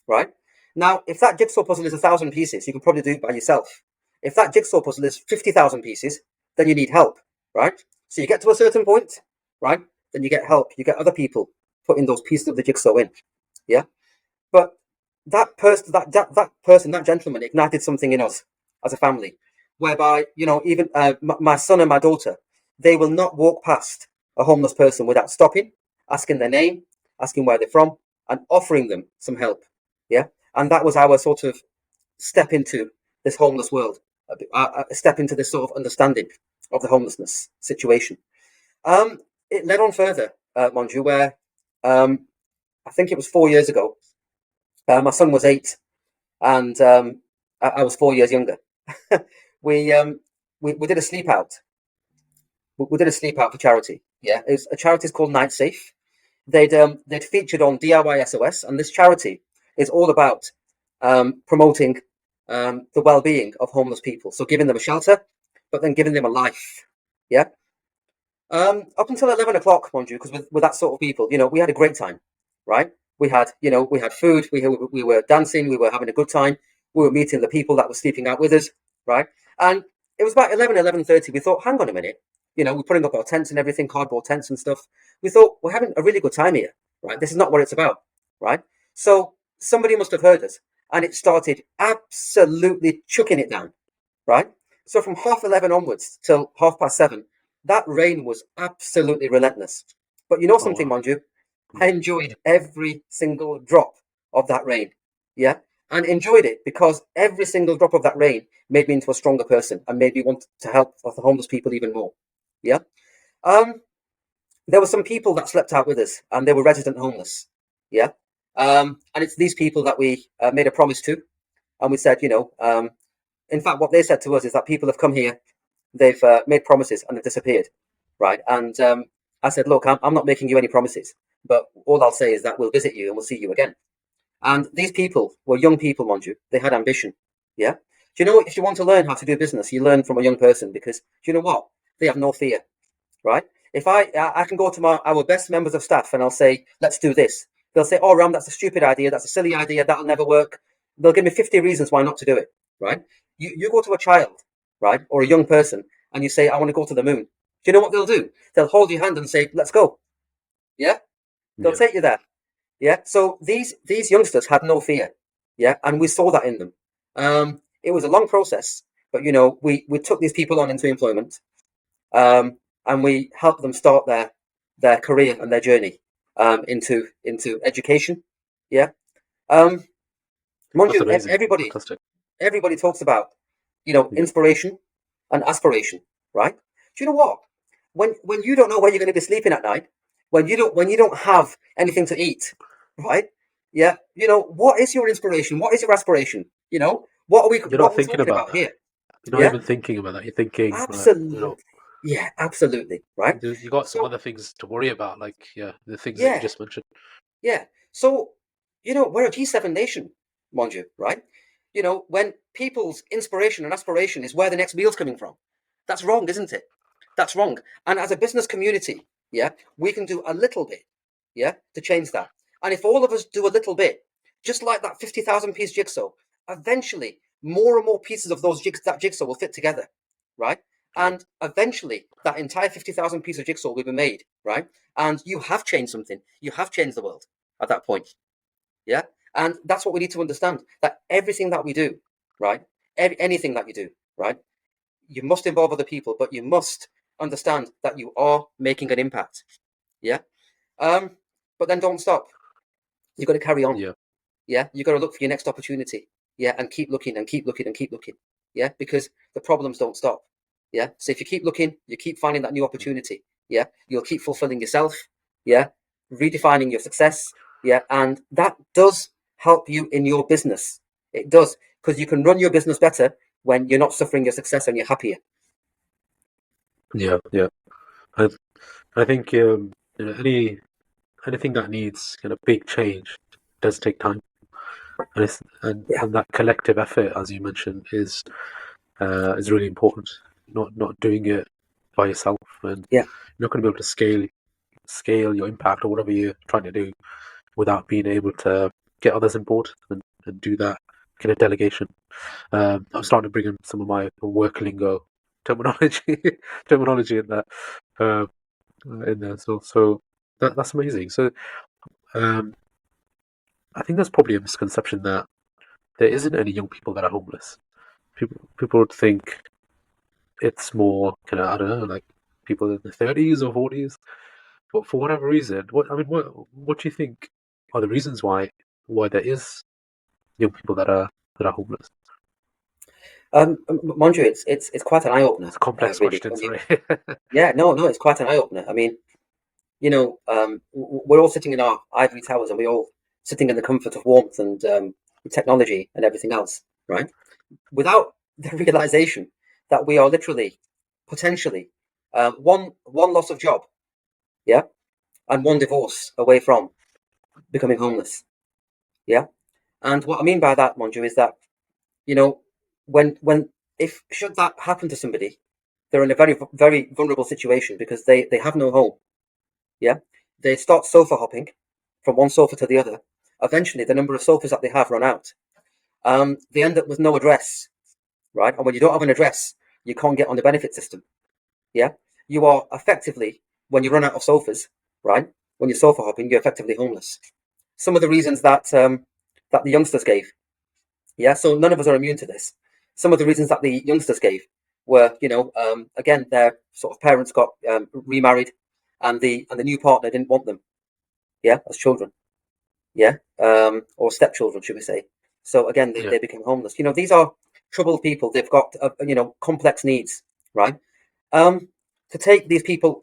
right? Now, if that jigsaw puzzle is 1,000 pieces, you can probably do it by yourself. If that jigsaw puzzle is 50,000 pieces, then you need help, right? So you get to a certain point, right? Then you get help. You get other people putting those pieces of the jigsaw in, yeah. But that person, that gentleman, ignited something in us as a family, whereby, you know, even my son and my daughter, they will not walk past a homeless person without stopping, asking their name, asking where they're from, and offering them some help. Yeah, and that was our sort of step into this homeless world, a step into this sort of understanding of the homelessness situation. It led on further, mind you, where I think it was 4 years ago. My son was 8, and I was 4 years younger. we, we did a sleep out. We did a sleep out for charity. Yeah, it's a charity is called Night Safe. They'd featured on DIY SOS, and this charity is all about promoting the well-being of homeless people. So giving them a shelter, but then giving them a life. Yeah. Up until 11 o'clock, mind you, because with that sort of people, you know, we had a great time, right? We had, you know, we had food, we were dancing, we were having a good time, we were meeting the people that were sleeping out with us, right? And it was about 11:30. We thought, hang on a minute, you know, we're putting up our tents and everything, cardboard tents and stuff. We thought, we're having a really good time here, right? This is not what it's about, right? So somebody must have heard us, and it started absolutely chucking it down, right? So from 11:30 onwards till 7:30, that rain was absolutely relentless. But you know Oh something, wow. mind you, I enjoyed every single drop of that rain. Yeah. And enjoyed it because every single drop of that rain made me into a stronger person and made me want to help the homeless people even more. Yeah. Um, there were some people that slept out with us and they were resident homeless. Yeah. And it's these people that we made a promise to. And we said, you know, in fact, what they said to us is that people have come here, they've made promises and they've disappeared, right? And I said, look, I'm not making you any promises, but all I'll say is that we'll visit you and we'll see you again. And these people were young people, mind you. They had ambition. Yeah. Do you know, if you want to learn how to do business, you learn from a young person because do you know what? They have no fear, right? If I can go to our best members of staff and I'll say, let's do this. They'll say, oh, Ram, that's a stupid idea. That's a silly idea. That'll never work. They'll give me 50 reasons why not to do it, right? You go to a child, right, or a young person, and you say, I want to go to the moon. Do you know what they'll do? They'll hold your hand and say, let's go. Yeah. They'll Yeah. take you there. Yeah. So these youngsters had no fear. Yeah. And we saw that in them. It was a long process, but you know, we took these people on into employment, and we helped them start their career and their journey into education. Yeah. Um, mind That's you, amazing. everybody Fantastic. everybody talks about, you know, Yeah. inspiration and aspiration, right? Do you know what? When you don't know where you're going to be sleeping at night, when you don't have anything to eat, right? Yeah, you know, what is your inspiration? What is your aspiration? You know, You're not what are we thinking talking about about that. here? You're not Yeah, even thinking about that. You're thinking, right, absolutely. Yeah, absolutely. Right. you got some So other things to worry about, like yeah, the things that you yeah, just mentioned. yeah. So, you know, we're a G7 nation, mind you, right? You know, when people's inspiration and aspiration is where the next meal's coming from, that's wrong, isn't it? That's wrong. And as a business community, yeah, we can do a little bit, yeah, to change that. And if all of us do a little bit, just like that 50,000 piece jigsaw, eventually more and more pieces of that jigsaw will fit together, right? Yeah. And eventually that entire 50,000 piece of jigsaw will be made, right? And you have changed something. You have changed the world at that point. Yeah. And that's what we need to understand, that everything that we do, right? Anything that you do, right? You must involve other people, but you must understand that you are making an impact. Yeah. Um, but then don't stop. You've got to carry on. Yeah. Yeah. You've got to look for your next opportunity. Yeah. And keep looking and keep looking and keep looking. Yeah. Because the problems don't stop. Yeah. So if you keep looking, you keep finding that new opportunity. Yeah. You'll keep fulfilling yourself. Yeah. Redefining your success. Yeah. And that does help you in your business. It does, because you can run your business better when you're not suffering your success and you're happier. Yeah, yeah. I I think anything that needs kind of big change does take time, and Yeah. and that collective effort, as you mentioned, is really important. Not doing it by yourself, and Yeah. you're not going to be able to scale your impact or whatever you're trying to do without being able to get others on board and do that kind of delegation. I'm starting to bring in some of my work lingo terminology terminology uh, in there. So that's amazing. So um, I think there's probably a misconception that there isn't any young people that are homeless. People would think it's more kind of, I don't know, like people in the 30s or 40s. But for whatever reason, what do you think are the reasons why there is young people that are homeless? Mind you, it's quite an eye opener, It's a complex really. question, When you, sorry. yeah, no, it's quite an eye opener. I mean, we're all sitting in our ivory towers, and we're all sitting in the comfort of warmth and technology and everything else, right? Without the realization that we are literally, potentially, one loss of job, yeah, and one divorce away from becoming homeless, yeah. And what I mean by that, Monju, is that you know, when if should that happen to somebody, they're in a very vulnerable situation because they have no home. Yeah, they start sofa hopping from one sofa to the other. Eventually, the number of sofas that they have run out. They end up with no address, right? And when you don't have an address, you can't get on the benefit system. Yeah, you are effectively, when you run out of sofas, right? When you're sofa hopping, you're effectively homeless. Some of the reasons that the youngsters gave. Yeah, so none of us are immune to this. Some of the reasons that the youngsters gave were, again, their sort of parents got remarried, and the new partner didn't want them. Yeah, as children. Yeah, or stepchildren, should we say? So again, Yeah, they became homeless. These are troubled people. They've got complex needs, right? Um, to take these people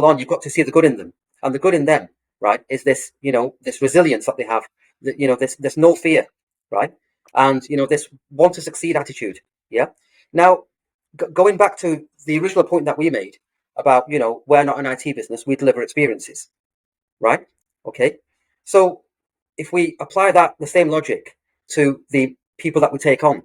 on, you've got to see the good in them, and the good in them, right, is this this resilience that they have, this no fear, right, and this want to succeed attitude. Yeah. Now, going back to the original point that we made about we're not an IT business, we deliver experiences, right? Okay. So if we apply that the same logic to the people that we take on,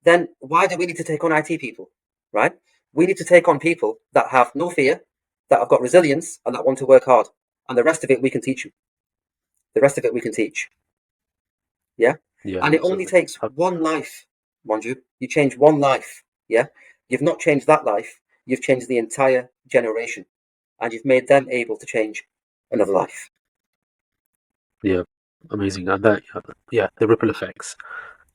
then why do we need to take on IT people, right? We need to take on people that have no fear, that have got resilience, and that want to work hard. And the rest of it we can teach you. The rest of it we can teach. Yeah. yeah, And it only absolutely. takes one life, mind you. You change one life. Yeah. You've not changed that life. You've changed the entire generation, and you've made them able to change another life. Yeah, amazing. And that, yeah, the ripple effects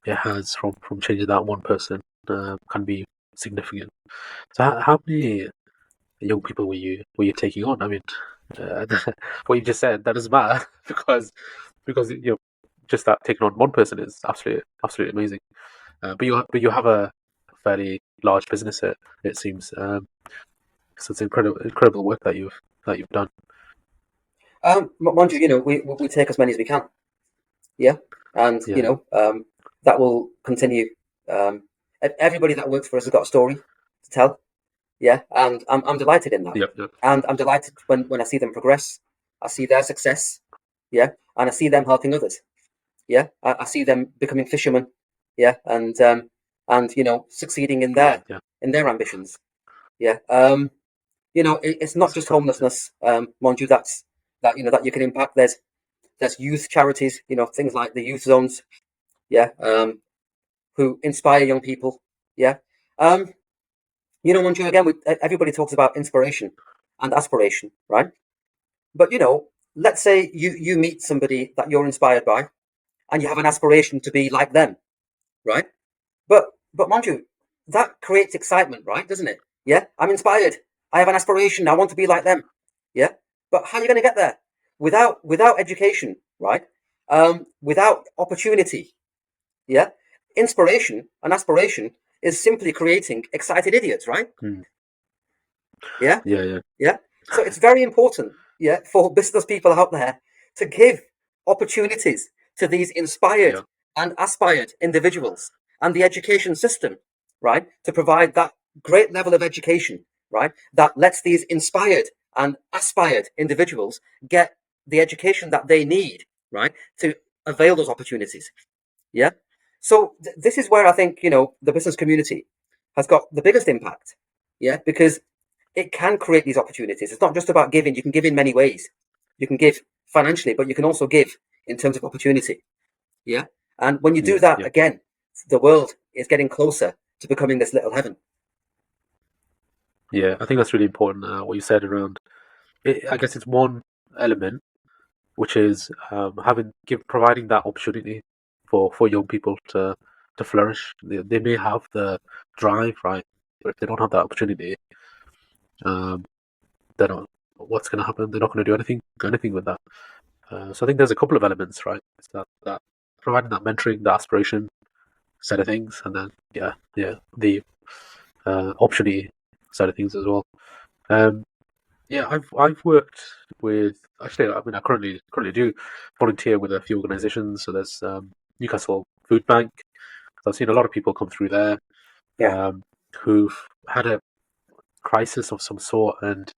it has from changing that one person can be significant. So how many young people were you taking on? I mean, uh, what you just said that doesn't matter because just that taking on one person is absolutely amazing. But you have a fairly large business, it seems. So it's incredible work that you've done. Mind you, we take as many as we can. Yeah, and Yeah, that will continue. Um, Everybody that works for us has got a story to tell. Yeah, and I'm delighted in that, yep. and I'm delighted when I see them progress. I see their success. Yeah, and I see them helping others. Yeah, I see them becoming fishermen. Yeah, and succeeding Yeah, yeah. in their ambitions. Yeah, it's not That's just fantastic. homelessness. Mind you, that you can impact. There's youth charities. Things like the youth zones. Yeah, who inspire young people. Yeah, um, mind you, again, everybody talks about inspiration and aspiration, right? But let's say you meet somebody that you're inspired by, and you have an aspiration to be like them, right? But mind you, that creates excitement, right? Doesn't it? Yeah, I'm inspired. I have an aspiration. I want to be like them. Yeah, but how are you going to get there without education, right? Without opportunity. Yeah, inspiration and aspiration. is simply creating excited idiots, right? Mm. Yeah, Yeah. yeah. So it's very important, yeah, for business people out there to give opportunities to these inspired Yeah. and aspired individuals and the education system, right, to provide that great level of education, right, that lets these inspired and aspired individuals get the education that they need, right, to avail those opportunities. Yeah. So this is where I think, the business community has got the biggest impact. Yeah, because it can create these opportunities. It's not just about giving. You can give in many ways. You can give financially, but you can also give in terms of opportunity. Yeah. And when you do Yeah. that, Yeah. again, the world is getting closer to becoming this little heaven. Yeah. I think that's really important. What you said around. I guess it's one element, which is providing that opportunity for young people to flourish. They may have the drive, right, but if they don't have that opportunity, um, they're not. What's going to happen? They're not going to do anything with that. So I think there's a couple of elements, right? It's that providing that mentoring, the aspiration side of things, and then the opportunity side of things as well. Um, yeah, I've worked with actually. I mean, I currently do volunteer with a few organisations. So there's Newcastle Food Bank. I've seen a lot of people come through there Yeah. who've had a crisis of some sort, and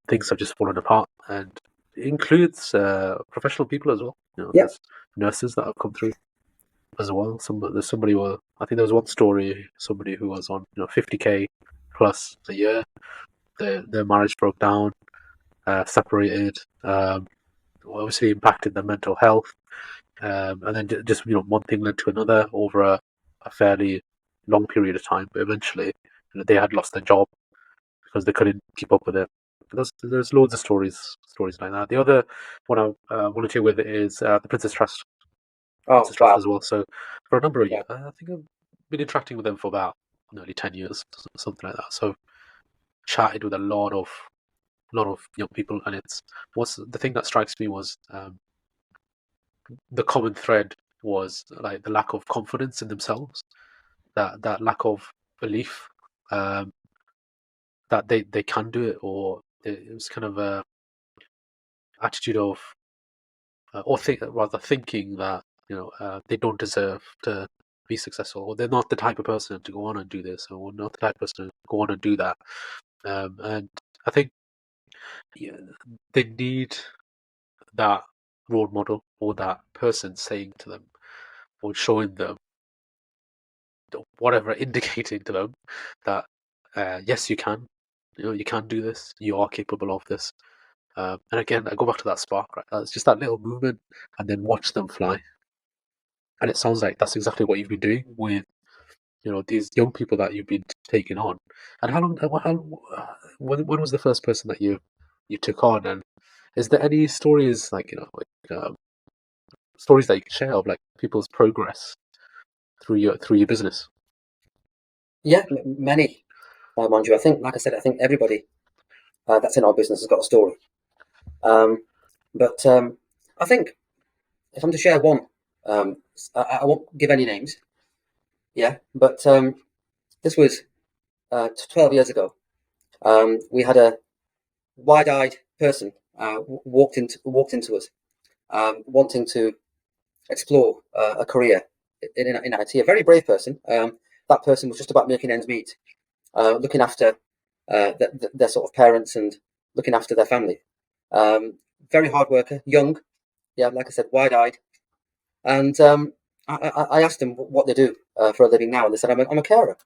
things have just fallen apart. And it includes professional people as well. Yeah. There's nurses that have come through as well. There's somebody I think there was one story, somebody who was on 50K plus a year. Their marriage broke down, separated, obviously impacted their mental health, and then just one thing led to another over a fairly long period of time. But eventually, they had lost their job because they couldn't keep up with it. There's loads of stories like that. The other one I volunteer with is the Oh, Princess Trust wow. as well. So for a number of Yeah. years, I think I've been interacting with them for about nearly 10 years, something like that. So chatted with a lot of young people, and it's what's the thing that strikes me was the common thread was like the lack of confidence in themselves, that lack of belief that they can do it, or it was kind of a attitude of or think rather thinking that they don't deserve to be successful, or they're not the type of person to go on and do this, or not the type of person to go on and do that. And I think yeah, they need that role model or that person saying to them or showing them whatever, indicating to them that yes, you can. You can do this. You are capable of this. And again, I go back to that spark, right? It's just that little movement, and then watch them fly. And it sounds like that's exactly what you've been doing with these young people that you've been taking on. And how long? When was the first person that you took on? And is there any stories like stories that you can share of like people's progress through your business? Yeah, many, mind you. I think, like I said, I think everybody that's in our business has got a story. Um, but I think if I'm to share one, I won't give any names. Yeah, but this was 12 years ago. We had a wide-eyed person walked into us, wanting to explore a career in IT. A very brave person. That person was just about making ends meet, looking after their sort of parents and looking after their family. Very hard worker, young. Yeah, like I said, wide-eyed. And I asked them what they do for a living now, and they said, I'm a carer.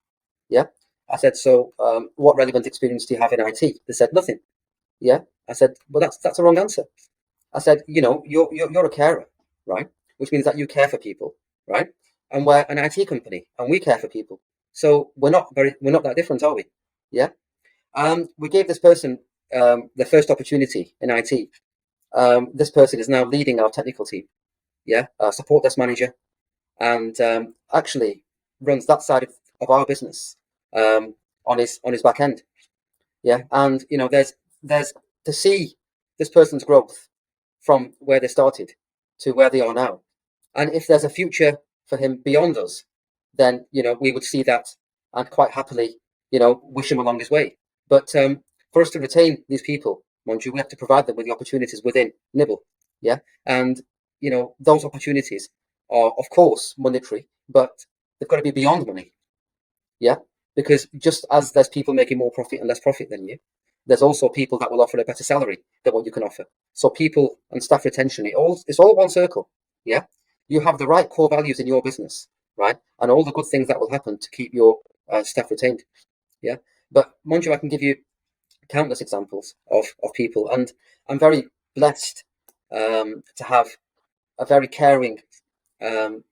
Yeah. I said, so what relevant experience do you have in IT? They said, nothing. Yeah. I said, well, that's a wrong answer. I said, you're a carer, right? Which means that you care for people, right? And we're an IT company, and we care for people. So we're not that different, are we? Yeah. We gave this person the first opportunity in IT. This person is now leading our technical team. Yeah, support desk manager, and actually runs that side of our business on his back end. Yeah, and there's to see this person's growth from where they started to where they are now, and if there's a future for him beyond us, then we would see that and quite happily wish him along his way. But for us to retain these people, mind you, we have to provide them with the opportunities within Nibble. Yeah, and those opportunities are of course monetary, but they've got to be beyond money. Yeah, because just as there's people making more profit and less profit than you, there's also people that will offer a better salary than what you can offer. So people and staff retention, it's all one circle. Yeah, you have the right core values in your business, right, and all the good things that will happen to keep your staff retained. Yeah, but mind you, I can give you countless examples of people, and I'm very blessed to have a very caring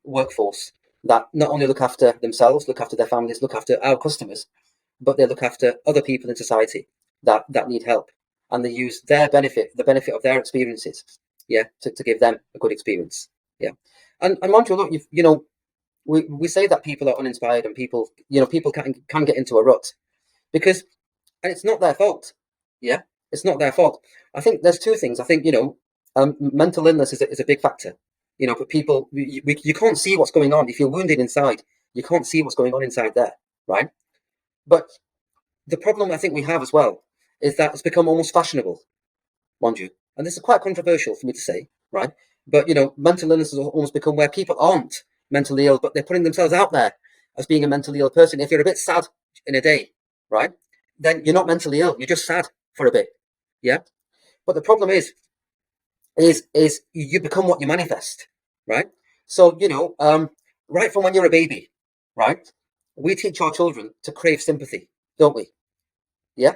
workforce that not only look after themselves, look after their families, look after our customers, but they look after other people in society that need help, and they use the benefit of their experiences, yeah, to give them a good experience. Yeah, and mind you, look, we say that people are uninspired and people can get into a rut because, and it's not their fault. Yeah, it's not their fault. I think there's two things. I think mental illness is a big factor. But people, you can't see what's going on if you're wounded inside. You can't see what's going on inside there, right? But the problem I think we have as well is that it's become almost fashionable, mind you, and this is quite controversial for me to say, right? But mental illness has almost become where people aren't mentally ill, but they're putting themselves out there as being a mentally ill person. If you're a bit sad in a day, right, then you're not mentally ill. You're just sad for a bit, yeah. But the problem is you become what you manifest, right? So right from when you're a baby, right, we teach our children to crave sympathy, don't we? Yeah.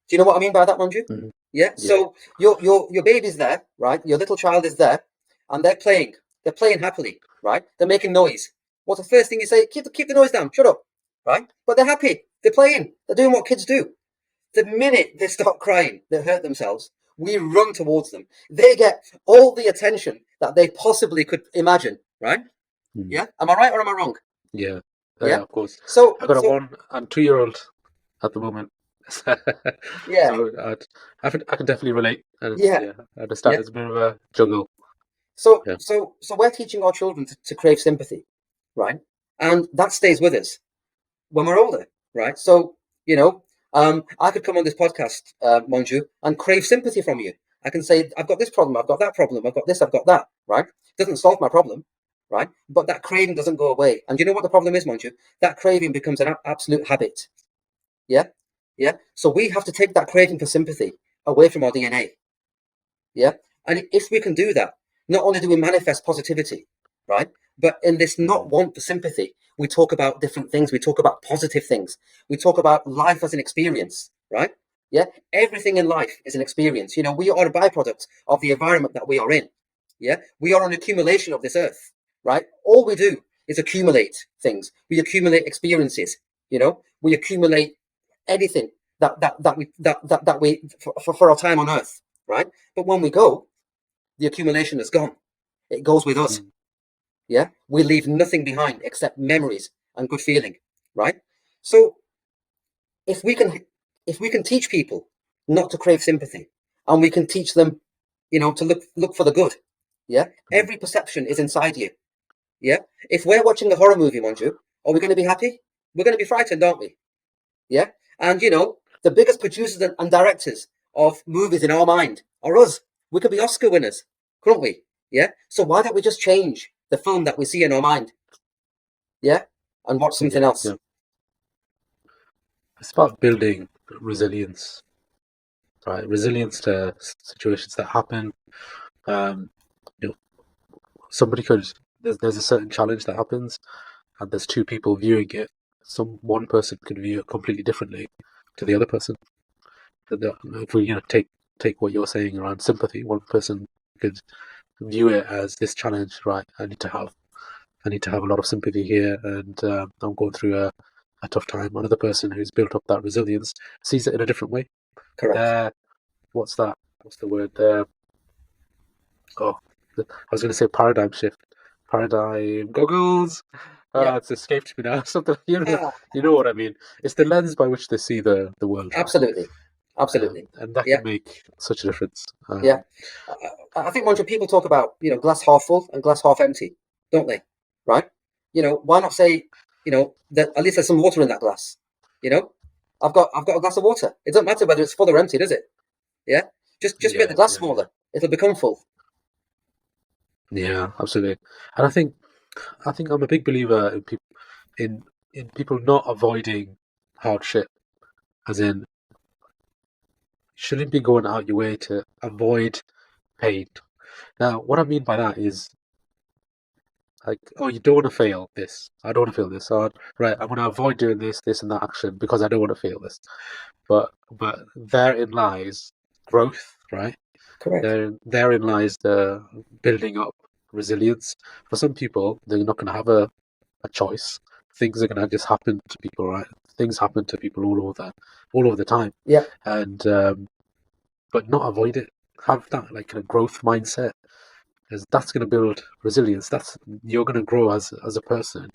Do you know what I mean by that, Manju? Mm-hmm. Yeah. So your baby's there, right? Your little child is there, and they're playing. They're playing happily, right? They're making noise. What's the first thing you say? Keep the noise down. Shut up, right? But they're happy. They're playing. They're doing what kids do. The minute they start crying, they hurt themselves, we run towards them. They get all the attention that they possibly could imagine, right? Mm. Yeah. Am I right or am I wrong? Yeah. Yeah. Of course. So I've got a 1 and 2-year-old at the moment. yeah. So I can definitely relate. And Yeah. I understand Yeah. it's a bit of a juggle. So Yeah. we're teaching our children to crave sympathy, right? And that stays with us when we're older, right? So I could come on this podcast, Monju, and crave sympathy from you. I can say, I've got this problem, I've got that problem, I've got this, I've got that, right? Doesn't solve my problem, right? But that craving doesn't go away. And you know what the problem is, Monju? That craving becomes an absolute habit. Yeah? Yeah? So we have to take that craving for sympathy away from our DNA. Yeah? And if we can do that, not only do we manifest positivity, right? But in this not want for sympathy, we talk about different things. We talk about positive things. We talk about life as an experience, right? Yeah. Everything in life is an experience. We are a byproduct of the environment that we are in. Yeah. We are an accumulation of this earth, right? All we do is accumulate things. We accumulate experiences. We accumulate anything that we for our time on earth, right? But when we go, the accumulation is gone. It goes with us. Mm. Yeah, we leave nothing behind except memories and good feeling, right? So if we can teach people not to crave sympathy, and we can teach them, to look for the good. Yeah, every perception is inside you. Yeah, if we're watching a horror movie, Manju, are we going to be happy? We're going to be frightened, aren't we? Yeah, and the biggest producers and directors of movies in our mind are us. We could be Oscar winners, couldn't we? Yeah. So why don't we just change the film that we see in our mind? Yeah, and watch something else. Yeah. It's about building resilience, right? Resilience to situations that happen. You know, somebody could there's a certain challenge that happens, and there's two people viewing it. One person could view it completely differently to the other person. If we take what you're saying around sympathy, one person could view it as this challenge, right? I need to have a lot of sympathy here, and I'm going through a tough time. Another person who's built up that resilience sees it in a different way. Correct. What's that? What's the word there? Oh, I was going to say paradigm shift. Paradigm goggles. Yeah. It's escaped me now. Something Ah, you know what I mean. It's the lens by which they see the world, right? absolutely. Absolutely. And that Yeah. can make such a difference. Yeah. I think once people talk about glass half full and glass half empty, don't they? Right? Why not say that at least there's some water in that glass. I've got a glass of water. It doesn't matter whether it's full or empty, does it? Yeah. Just make the glass smaller. It'll become full. Yeah, absolutely. And I think I'm a big believer in people in people not avoiding hardship, as in shouldn't be going out your way to avoid pain. Now, what I mean by that is like, oh, you don't want to fail this. I don't want to fail this. So right, I'm going to avoid doing this, and that action because I don't want to fail this. But therein lies growth, right? Correct. Therein lies the building up resilience. For some people, they're not going to have a choice. Things are going to just happen to people, right? Things happen to people all over the time. Yeah. And but not avoid it. Have that like kind of growth mindset, because that's going to build resilience. You're going to grow as a person.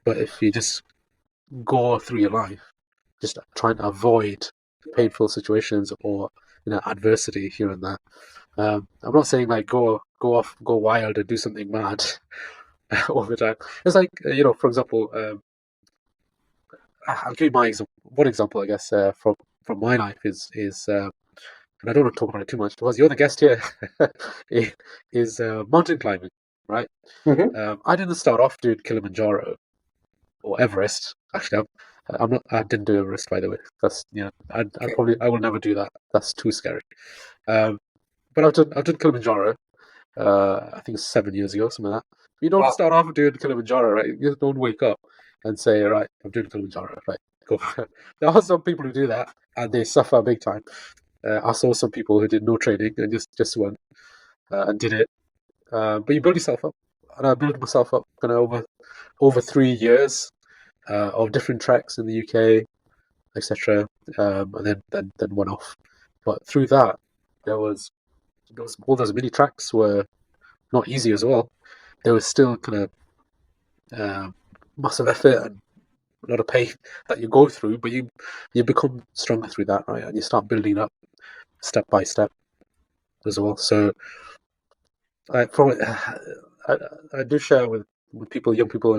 But if you just go through your life just trying to avoid painful situations or adversity here and there, I'm not saying like go wild and do something mad all the time. It's like for example, I'll give you one example, I guess, from my life is and I don't want to talk about it too much because you're the guest here, is mountain climbing, right? Mm-hmm. I didn't start off doing Kilimanjaro or Everest. Actually, I'm not. I didn't do Everest, by the way. That's I will never do that. That's too scary. Um, but I've done Kilimanjaro. I think it's 7 years ago, something like that. You don't Wow. start off doing Kilimanjaro, right? You just don't wake up and say, right, I'm doing Kilimanjaro, right? Go. There are some people who do that and they suffer big time. I saw some people who did no training and just went and did it. But you build yourself up, and I built myself up kind of over 3 years of different treks in the UK, etc. And then went off. But through that, there was all those mini tracks were not easy as well. There was still kind of massive effort and a lot of pain that you go through, but you become stronger through that, right? And you start building up step by step as well. So I, I do share with people, young people,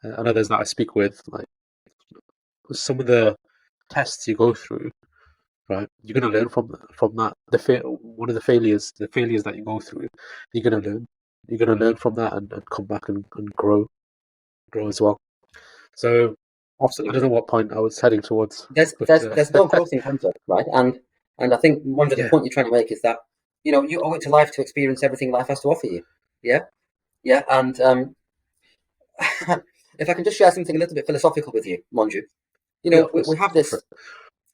and others that I speak with, like some of the tests you go through, right? You're going to learn from that. One of the failures that you go through, you're going to learn. You're going to learn from that and come back and grow as well. So I don't Absolutely. know what point I was heading towards, There's but there's there's no growth in comfort, right? And I think one of the yeah, point you're trying to make is that you owe it to life to experience everything life has to offer you. Yeah. Yeah. And if I can just share something a little bit philosophical with you, Monju, yeah, of we course, have go for this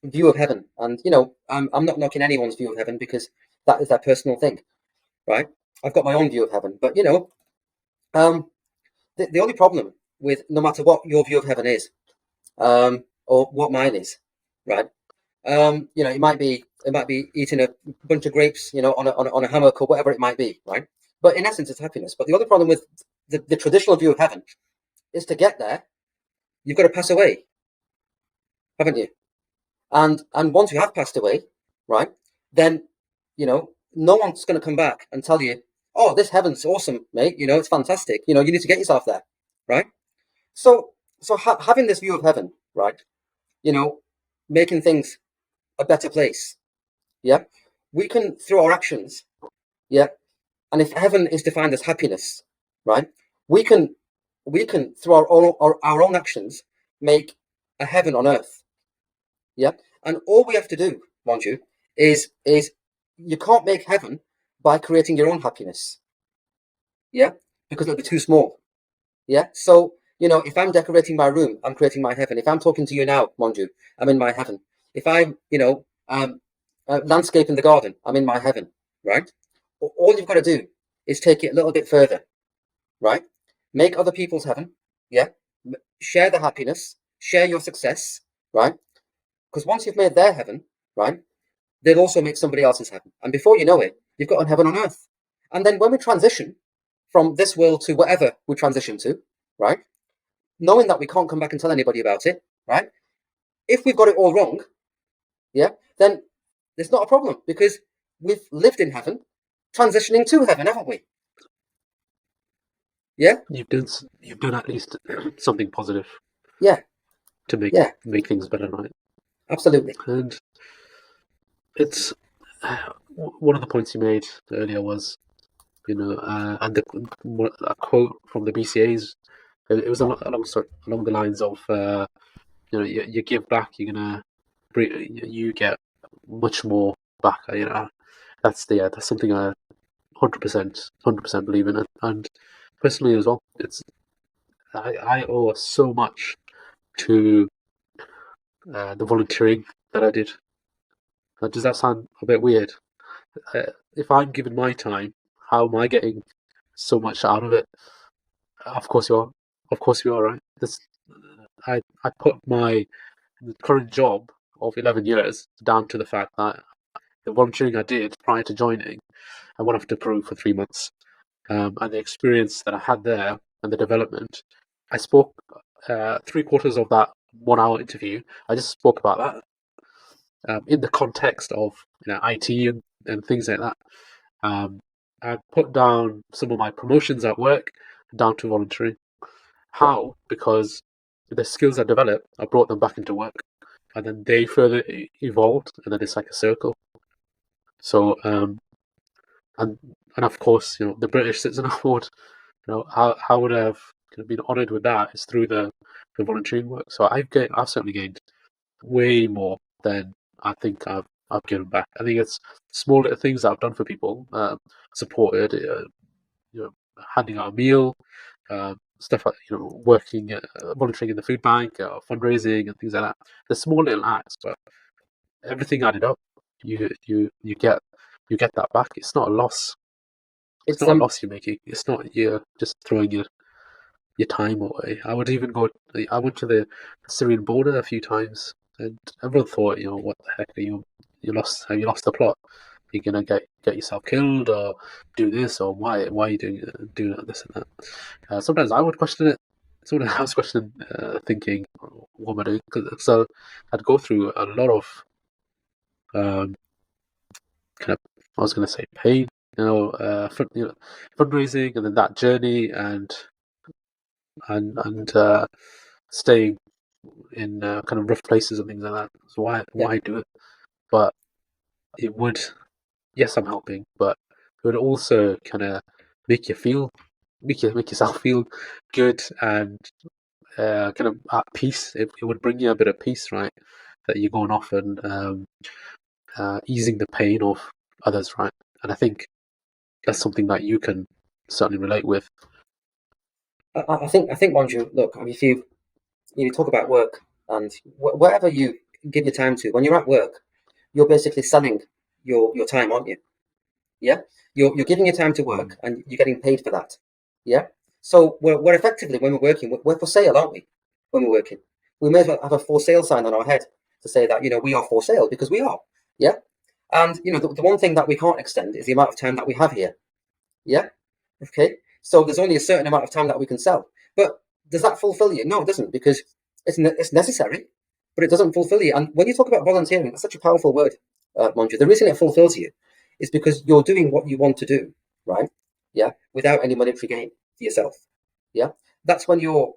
it. view of heaven, and I'm not knocking anyone's view of heaven because that is their personal thing, right? I've got my own view of heaven, but um, the only problem with no matter what your view of heaven is, or what mine is, right? It might be eating a bunch of grapes, on a hammock or whatever it might be, right? But in essence, it's happiness. But the other problem with the traditional view of heaven is to get there, you've got to pass away, haven't you? And once you have passed away, right, then no one's going to come back and tell you, oh, this heaven's awesome, mate. It's fantastic. You need to get yourself there, right? So having this view of heaven, right, you know, making things a better place, yeah, we can through our actions, yeah. And if heaven is defined as happiness, right, we can through our own actions make a heaven on earth, yeah. And all we have to do, mind you, is you can't make heaven by creating your own happiness, yeah, because it'll be too small, yeah. So if I'm decorating my room, I'm creating my heaven. If I'm talking to you now, mind you, I'm in my heaven. If I'm landscaping the garden, I'm in my heaven, right? All you've got to do is take it a little bit further, right? Make other people's heaven, yeah. Share the happiness, share your success, right? Because once you've made their heaven, right, they'll also make somebody else's heaven. And before you know it, you've got a heaven on earth. And then when we transition from this world to whatever we transition to, right, knowing that we can't come back and tell anybody about it, right, if we've got it all wrong, yeah, then there's not a problem because we've lived in heaven, transitioning to heaven, haven't we? Yeah, you've done at least something positive yeah, to yeah, make things better, right? absolutely. And it's one of the points you made earlier was, and a quote from the BCA's. It was along the lines of, you give back, you get much more back. That's something I 100% believe in it. And personally as well, I owe so much to the volunteering that I did. Does that sound a bit weird? If I'm giving my time, how am I getting so much out of it? Of course you are. Of course you are, right? I put my current job of 11 years down to the fact that the volunteering I did prior to joining, I went off to Peru for 3 months. And the experience that I had there and the development, I spoke 3/4 of that 1 hour interview. I just spoke about that in the context of IT and things like that. Um, I put down some of my promotions at work down to volunteering. Yeah, How? Because the skills I developed, I brought them back into work, and then they further evolved, and then it's like a circle. So, and and of course, the British Citizen Award. How would I have been honoured with that? Is through the volunteering work. So I've certainly gained way more than I think I've given back. I think it's small little things that I've done for people, supported, handing out a meal, stuff like working, volunteering in the food bank, fundraising and things like that. The small little acts, but everything added up, you get that back. It's not a loss. It's it's not a loss you're making. It's not you're just throwing your time away. I went to the Syrian border a few times, and everyone thought, what the heck are have you lost the plot? You're gonna get yourself killed or do this, or why are you doing this and that? Sometimes I would question it. Sometimes I was questioning, thinking, what am I doing? So I'd go through a lot of um, kind of, I was gonna say pain, fundraising, and then that journey, and staying in kind of rough places and things like that. So yeah, why do it? But it would, yes, I'm helping, but it would also kind of make you feel, make yourself feel good and kind of at peace. It would bring you a bit of peace, right? That you're going off and easing the pain of others, right? And I think that's something that you can certainly relate with. I think, Manju, look, I mean, if you talk about work and whatever you give your time to, when you're at work, you're basically selling your time, aren't you? Yeah, you're giving your time to work and you're getting paid for that. Yeah, so we're effectively when we're working, we're for sale, aren't we? When we're working, we may as well have a for sale sign on our head to say that we are for sale because we are. Yeah, and the one thing that we can't extend is the amount of time that we have here. Yeah. Okay. So there's only a certain amount of time that we can sell. But does that fulfill you? No, it doesn't, because it's necessary, but it doesn't fulfill you. And when you talk about volunteering, that's such a powerful word, Manju. The reason it fulfills you is because you're doing what you want to do, right? Yeah, without any monetary gain for yourself. Yeah, that's when you're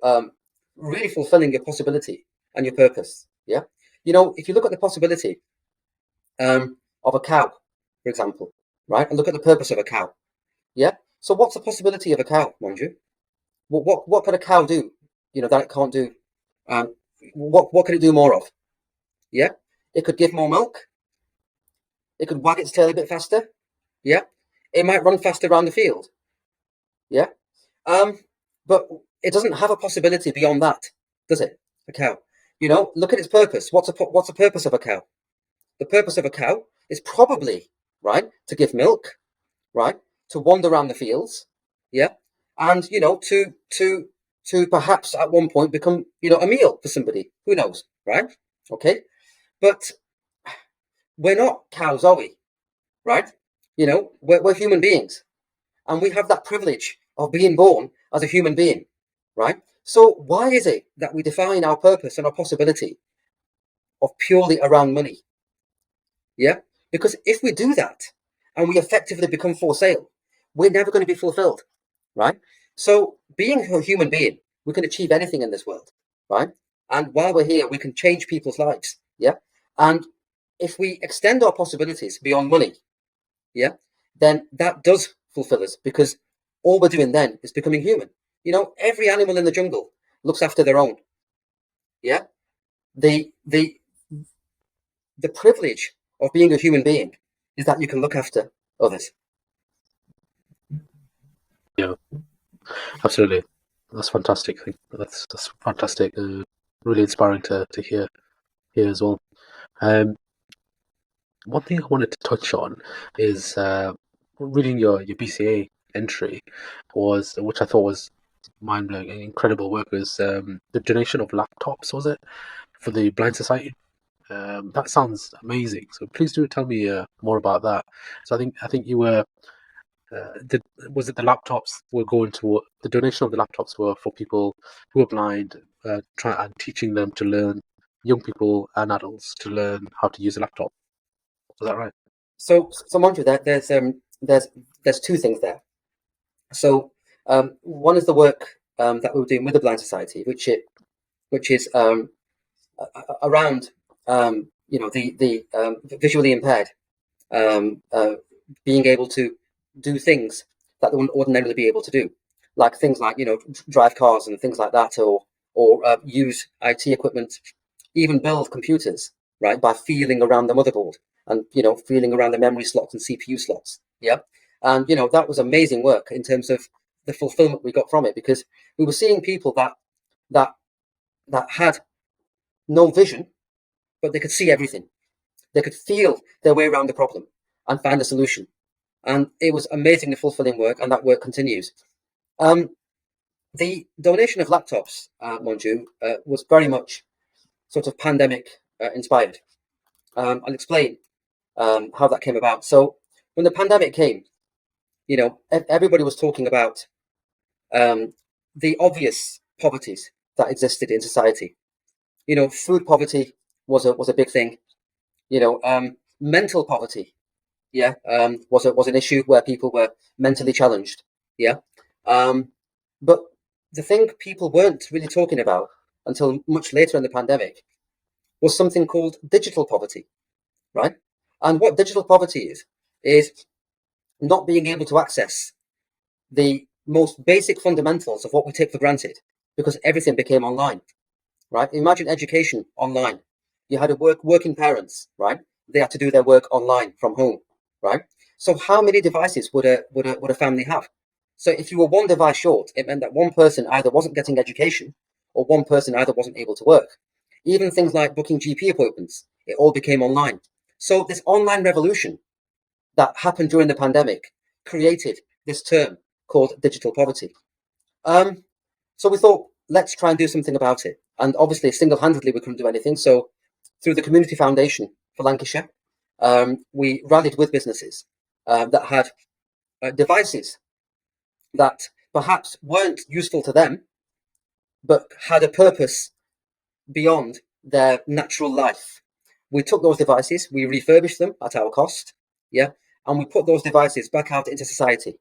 really fulfilling your possibility and your purpose. Yeah, if you look at the possibility of a cow, for example, right, and look at the purpose of a cow. Yeah. So what's the possibility of a cow, Manju? What can a cow do? That it can't do. Um, what can it do more of? Yeah. It could give more milk. It could wag its tail a bit faster. Yeah. It might run faster around the field. Yeah. Um, but it doesn't have a possibility beyond that, does it? A cow. Look at its purpose. What's the purpose of a cow? The purpose of a cow is probably right to give milk, right? To wander around the fields, yeah, and to perhaps at one point become a meal for somebody. Who knows, right? Okay, but we're not cows, are we? Right? We're human beings, and we have that privilege of being born as a human being, right? So why is it that we define our purpose and our possibility of purely around money? Yeah, because if we do that and we effectively become for sale, we're never going to be fulfilled, right? So being a human being, we can achieve anything in this world, right? And while we're here, we can change people's lives, yeah. And if we extend our possibilities beyond money, yeah, then that does fulfill us, because all we're doing then is becoming human. Every animal in the jungle looks after their own, yeah. The the the privilege of being a human being is that you can look after others. Yeah, absolutely. That's fantastic. That's fantastic. Really inspiring to hear as well. Um, One thing I wanted to touch on is reading your BCA entry was, which I thought was mind blowing, incredible work, was the donation of laptops, was it, for the Blind Society? That sounds amazing. So please do tell me more about that. So I think you were did was it the laptops were going to the donation of the laptops were for people who are blind, try and teaching them to learn, young people and adults to learn how to use a laptop. Was that right? So mind you, that there's two things there. So one is the work that we were doing with the Blind Society, which is around the visually impaired, being able to do things that they wouldn't ordinarily be able to do, like things like drive cars and things like that, or use IT equipment, even build computers, right, by feeling around the motherboard and feeling around the memory slots and CPU slots. Yeah, and that was amazing work in terms of the fulfillment we got from it, because we were seeing people that that had no vision, but they could see everything. They could feel their way around the problem and find a solution. And it was amazingly fulfilling work, and that work continues. Um, the donation of laptops, mind you, was very much sort of pandemic inspired. I'll explain how that came about. So when the pandemic came, everybody was talking about um, the obvious poverties that existed in society. Food poverty was a big thing. Mental poverty, yeah, was an issue where people were mentally challenged, yeah. But the thing people weren't really talking about until much later in the pandemic was something called digital poverty, right? And what digital poverty is not being able to access the most basic fundamentals of what we take for granted, because everything became online, right? Imagine education online. You had working parents, right? They had to do their work online from home, right? So how many devices would a family have? So if you were one device short, it meant that one person either wasn't getting education, or one person either wasn't able to work. Even things like booking GP appointments, it all became online. So this online revolution that happened during the pandemic created this term called digital poverty. Um, so we thought, let's try and do something about it. And obviously, single-handedly, we couldn't do anything. So through the Community Foundation for Lancashire, we rallied with businesses that had devices that perhaps weren't useful to them, but had a purpose beyond their natural life. We took those devices, we refurbished them at our cost, yeah, and we put those devices back out into society.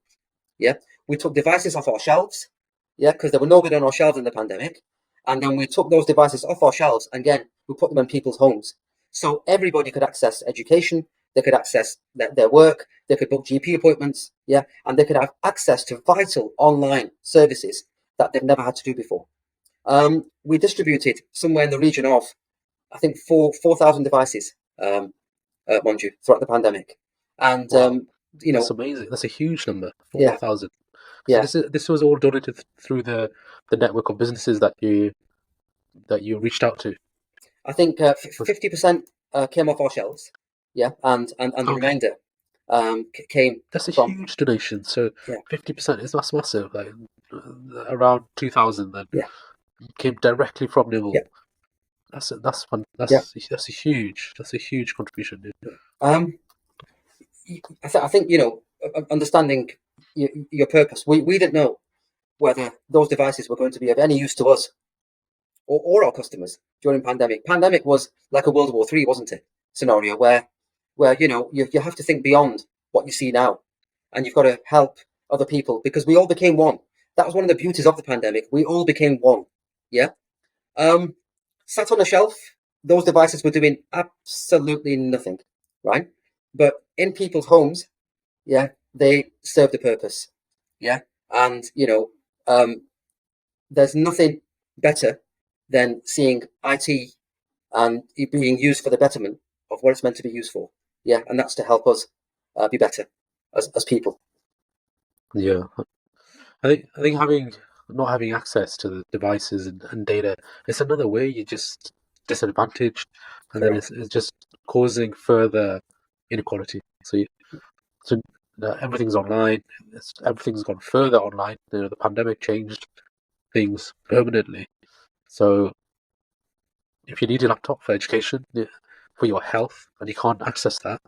Yeah, we took devices off our shelves, yeah, because there were no good on our shelves in the pandemic, and then we took those devices off our shelves, and again we put them in people's homes, so everybody could access education, they could access their work, they could book GP appointments, yeah, and they could have access to vital online services that they've never had to do before. We distributed somewhere in the region of, I think, 4,000 devices, mind you, throughout the pandemic, and Wow, you that's know, amazing. That's a huge number, yeah, 4,000. So yeah. this was all donated through the network of businesses that you reached out to. I think 50% came off our shelves, yeah, and the Okay, remainder came that's a from, huge donation. So yeah, 50% is that's massive. Like around 2,000 then yeah, came directly from yeah, Nibble. That's fun. yeah. That's a huge contribution, dude. Um, I think understanding your purpose. We didn't know whether those devices were going to be of any use to us, or our customers during pandemic. Pandemic was like a World War III, wasn't it? Scenario where you have to think beyond what you see now, and you've got to help other people, because we all became one. That was one of the beauties of the pandemic. We all became one. Yeah. Um, Sat on a shelf, those devices were doing absolutely nothing, right? But in people's homes, yeah, they served a purpose. Yeah. And, there's nothing better than seeing IT and it being used for the betterment of what it's meant to be used for. Yeah. And that's to help us be better as people. Yeah. I think having not having access to the devices and data is another way you just disadvantage, and then Correct. it's just causing further inequality. So everything's online. Everything's gone further online. The pandemic changed things permanently. So if you need a laptop for education, for your health, and you can't access that,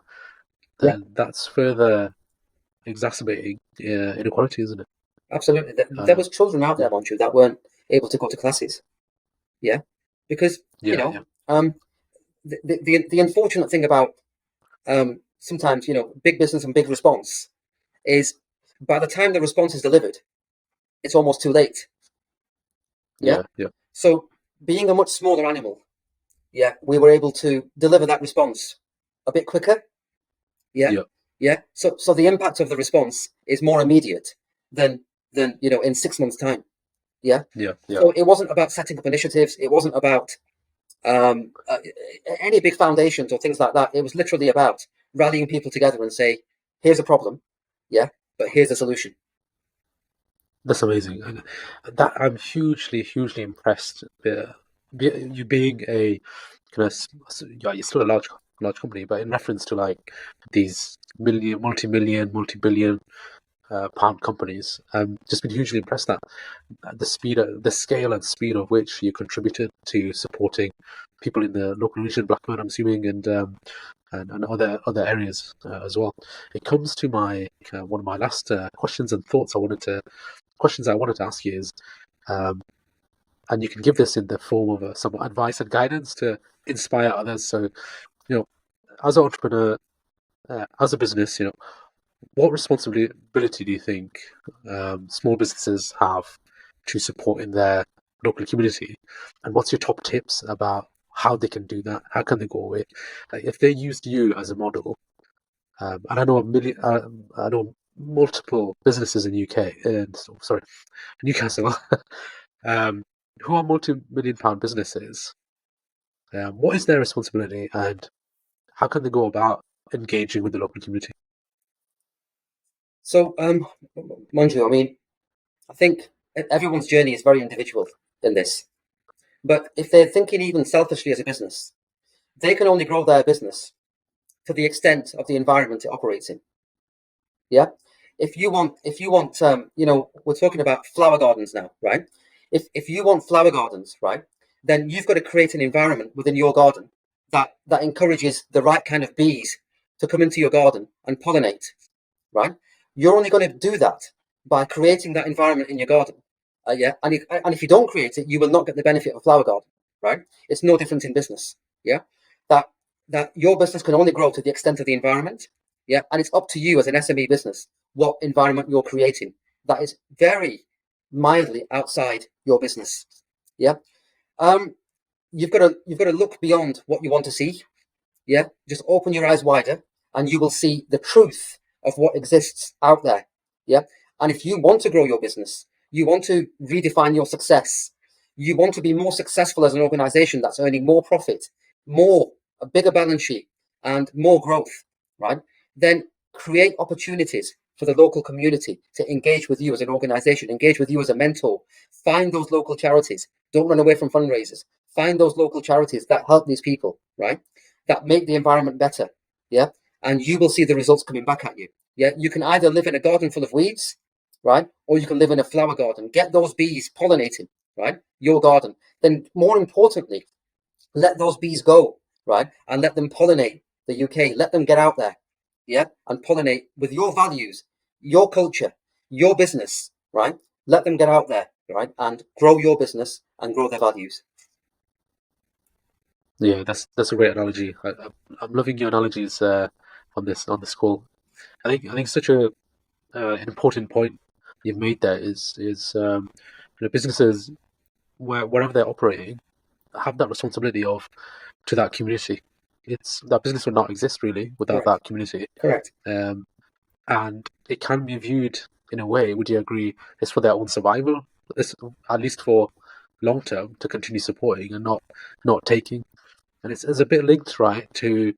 Yeah. then that's further exacerbating inequality, isn't it? Absolutely. There Uh, was children out yeah, there, Monju, that weren't able to go to classes. Yeah. Because, yeah, yeah, um, the unfortunate thing about sometimes, big business and big response is by the time the response is delivered, it's almost too late. Yeah. yeah, yeah, So being a much smaller animal, yeah, we were able to deliver that response a bit quicker. Yeah. yeah, Yeah. So the impact of the response is more immediate than in 6 months' time. Yeah. yeah, yeah. So it wasn't about setting up initiatives. It wasn't about um, uh, any big foundations or things like that. It was literally about rallying people together and say, here's a problem, yeah, but here's a solution. That's amazing. And that I'm hugely, hugely impressed. You being a kind of, yeah, you're still a large company, but in reference to like these multi-million, multi-billion pound companies, just been hugely impressed that the scale and speed of which you contributed to supporting people in the local region, Blackburn, I'm assuming, and other areas as well. It comes to my one of my last questions and thoughts. Questions I wanted to ask you is, um, and you can give this in the form of some advice and guidance to inspire others. So, you know, as an entrepreneur, as a business, what responsibility do you think small businesses have to support in their local community? And what's your top tips about how they can do that? How can they go away? Like if they used you as a model, and I know multiple businesses in UK, and sorry, Newcastle, um, who are multi-million pound businesses. What is their responsibility, and how can they go about engaging with the local community? So, Manju, I mean, I think everyone's journey is very individual in this. But if they're thinking even selfishly as a business, they can only grow their business to the extent of the environment it operates in. Yeah. If you want, we're talking about flower gardens now, right? If you want flower gardens, right, then you've got to create an environment within your garden that encourages the right kind of bees to come into your garden and pollinate, right? You're only going to do that by creating that environment in your garden. Yeah, and if you don't create it, you will not get the benefit of a flower garden, right? It's no different in business. Yeah, that that your business can only grow to the extent of the environment. Yeah, and it's up to you as an SME business what environment you're creating. That is very mildly outside your business. Yeah, um, you've got to look beyond what you want to see. Yeah, just open your eyes wider, and you will see the truth of what exists out there. Yeah, and if you want to grow your business, you want to redefine your success, you want to be more successful as an organization that's earning more profit, more a bigger balance sheet, and more growth, right? Then create opportunities for the local community to engage with you as an organization, engage with you as a mentor. Find those local charities. Don't run away from fundraisers. Find those local charities that help these people, right? That make the environment better. Yeah. And you will see the results coming back at you. Yeah. You can either live in a garden full of weeds, right? Or you can live in a flower garden. Get those bees pollinating, right? Your garden. Then, more importantly, let those bees go, right? And let them pollinate the UK. Let them get out there, yeah, and pollinate with your values, your culture, your business, right? Let them get out there, right? And grow your business and grow their values. Yeah, that's a great analogy. I'm loving your analogies on this call. I think such an important point you've made there is businesses wherever they're operating have that responsibility to that community. It's that business would not exist really without Correct. that community. Correct. And it can be viewed in a way, would you agree, it's for their own survival, at least for long term, to continue supporting and not taking. And it's a bit linked, right, to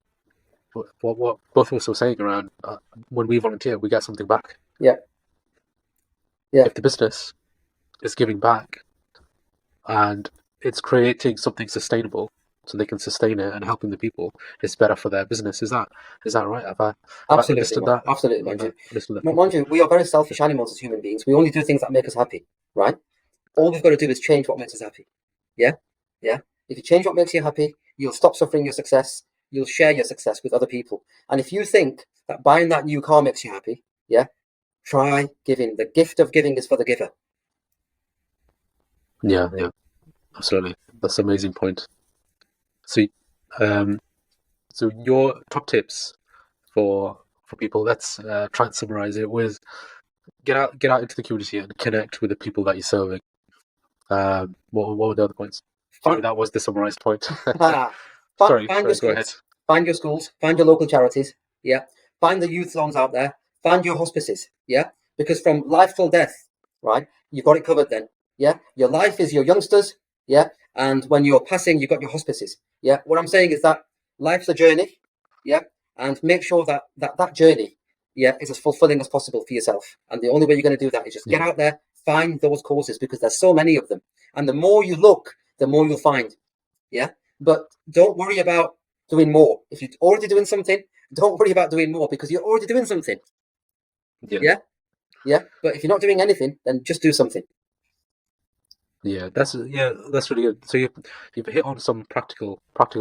what both of us were saying around when we volunteer, we get something back. Yeah. If the business is giving back and it's creating something sustainable so they can sustain it and helping the people, it's better for their business. Is that right? Have I Absolutely, understood that? absolutely, Have I Manju. understood that Manju, we are very selfish animals as human beings. We only do things that make us happy, right? All we've got to do is change what makes us happy. Yeah, yeah. If you change what makes you happy, you'll stop suffering your success. You'll share your success with other people. And if you think that buying that new car makes you happy, yeah, try giving. The gift of giving is for the giver. Yeah, absolutely. That's an amazing point. So, um, so your top tips for people. Let's try and summarize it with get out into the community and connect with the people that you're serving. What were the other points? Sorry, Find, that was the summarized point. find your Sorry, go ahead. schools, find your schools, find your local charities. Yeah, find the youth zones out there. Find your hospices. Yeah, because from life till death, right? You've got it covered. Then, yeah, your life is your youngsters. Yeah, and when you're passing, you've got your hospices. Yeah, what I'm saying is that life's a journey. Yeah, and make sure that journey, yeah, is as fulfilling as possible for yourself. And the only way you're going to do that is just get Yeah, out there, find those causes because there's so many of them, and the more you look, the more you'll find. Yeah, but don't worry about doing more. If you're already doing something, don't worry about doing more because you're already doing something. yeah, Yeah, yeah. But if you're not doing anything, then just do something. That's really good. So you've hit on some practical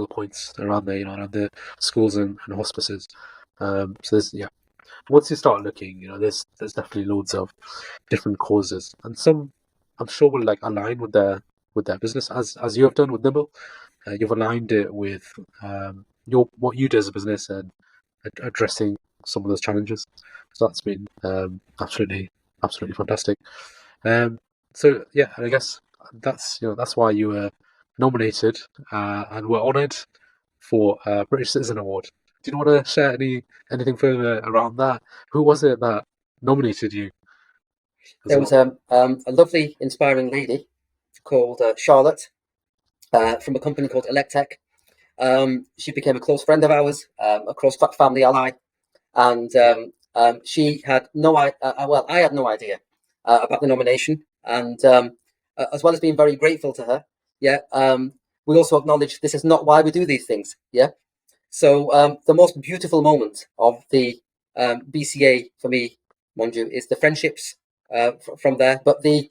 points around there, around the schools and hospices. So there's once you start looking, there's definitely loads of different causes, and some I'm sure will like align with their business as you have done with Nimble. You've aligned it with your what you do as a business and addressing some of those challenges. So that's been absolutely fantastic. Um, so yeah, and I guess that's why you were nominated and were honoured for a British Citizen Award. Do you want to share anything further around that? Who was it that nominated you as There was well? a lovely, inspiring lady called Charlotte from a company called Electech. She became a close friend of ours, a close family ally, and Yeah, she had no well, I had no idea about the nomination, and as well as being very grateful to her, yeah, we also acknowledge this is not why we do these things, yeah. So the most beautiful moment of the BCA for me, Monju, is the friendships from there, but the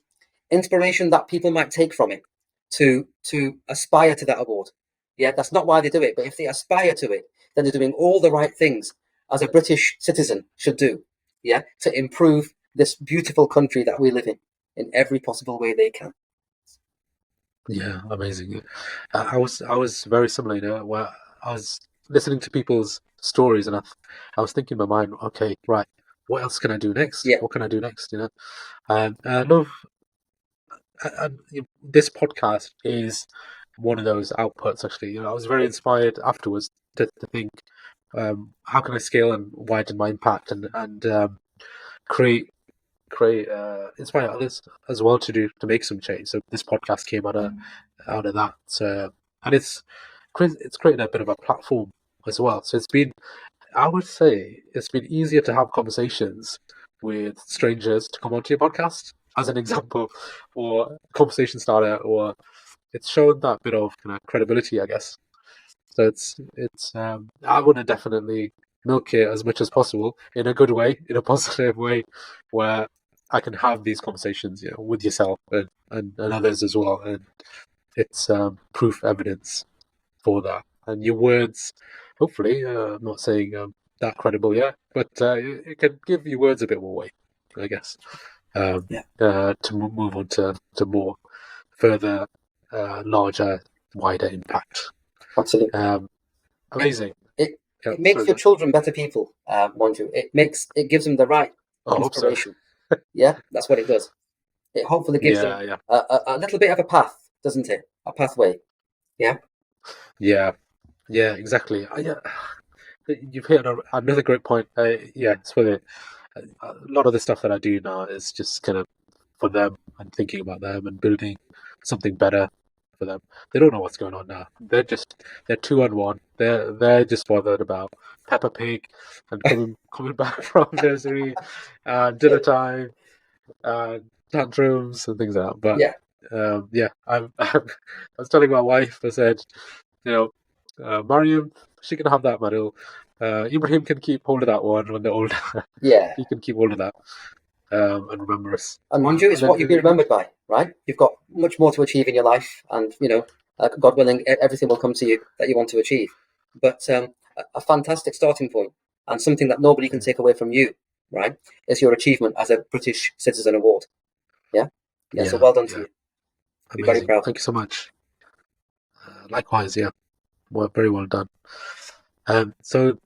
inspiration that people might take from it to aspire to that award. Yeah, that's not why they do it, but if they aspire to it, then they're doing all the right things as a British citizen should do. Yeah, to improve this beautiful country that we live in every possible way they can. yeah, amazing. I was very similar, where I was listening to people's stories and I was thinking in my mind, okay, right, what else can I do next? Yeah, What can I do next? And I love this podcast is one of those outputs. Actually, I was very inspired afterwards to think, how can I scale and widen my impact and create inspire others as well to make some change. So this podcast came out of that. So, and it's created a bit of a platform as well. So I would say it's been easier to have conversations with strangers to come onto your podcast, as an example, or conversation starter, or it's shown that bit of kind of credibility, I guess. So I want to definitely milk it as much as possible in a good way, in a positive way, where I can have these conversations, with yourself and others as well, and it's proof evidence for that. And your words, hopefully, I'm not saying that credible yet, but it can give your words a bit more weight, I guess, yeah, to move on to more further, larger, wider impact. absolutely. Um, It Amazing. it Yeah, it makes sorry, your go. children better people, Monju. It gives them the right I hope so. inspiration. Yeah, that's what it does. It hopefully gives them Yeah, a little bit of a path, doesn't it? A pathway. Yeah. yeah, yeah, exactly. You've hit on another great point. Yeah, it's with it. A lot of the stuff that I do now is just kind of for them and thinking about them and building something better for them. They don't know what's going on now. They're two on one. They're just bothered about Peppa Pig and coming back from nursery, dinner time, uh, tantrums and things like that. But Yeah. yeah, I was telling my wife. I said, you know, Mariam, she can have that medal. Ibrahim can keep hold of that one when they're older. Yeah. He can keep hold of that and remember us. And mind you, And it's what you'll be remembered by, right? You've got much more to achieve in your life, and God willing, everything will come to you that you want to achieve. But a fantastic starting point, and something that nobody can take away from you, right, is your achievement as a British Citizen Award. Yeah, yeah. So yeah, well done to yeah, you. Be very amazing. proud. Thank you so much. Likewise, yeah, very well done. So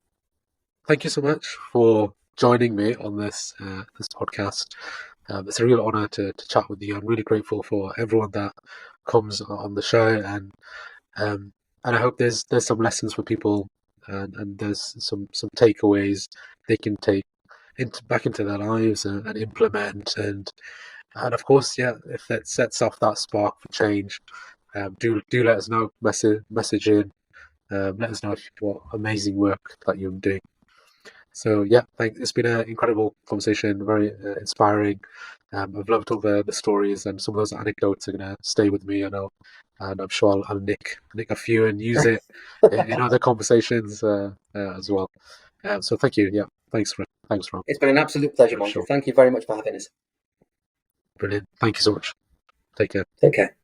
thank you so much for joining me on this podcast. It's a real honor to chat with you. I'm really grateful for everyone that comes on the show, um, and I hope there's some lessons for people, and there's some takeaways they can take back into their lives and implement, and of course, yeah, if that sets off that spark for change, do let us know. Message in. Let us know what amazing work that you're doing. So yeah, it's been an incredible conversation, very inspiring. I've loved all the stories, and some of those anecdotes are gonna stay with me, I know, and I'm sure I'll nick a few and use it in other conversations as well. So thank you. Yeah, thanks, Ron. It's been an absolute pleasure, For Monty. sure. Thank you very much for having us. Brilliant. Thank you so much. Take care. Take care.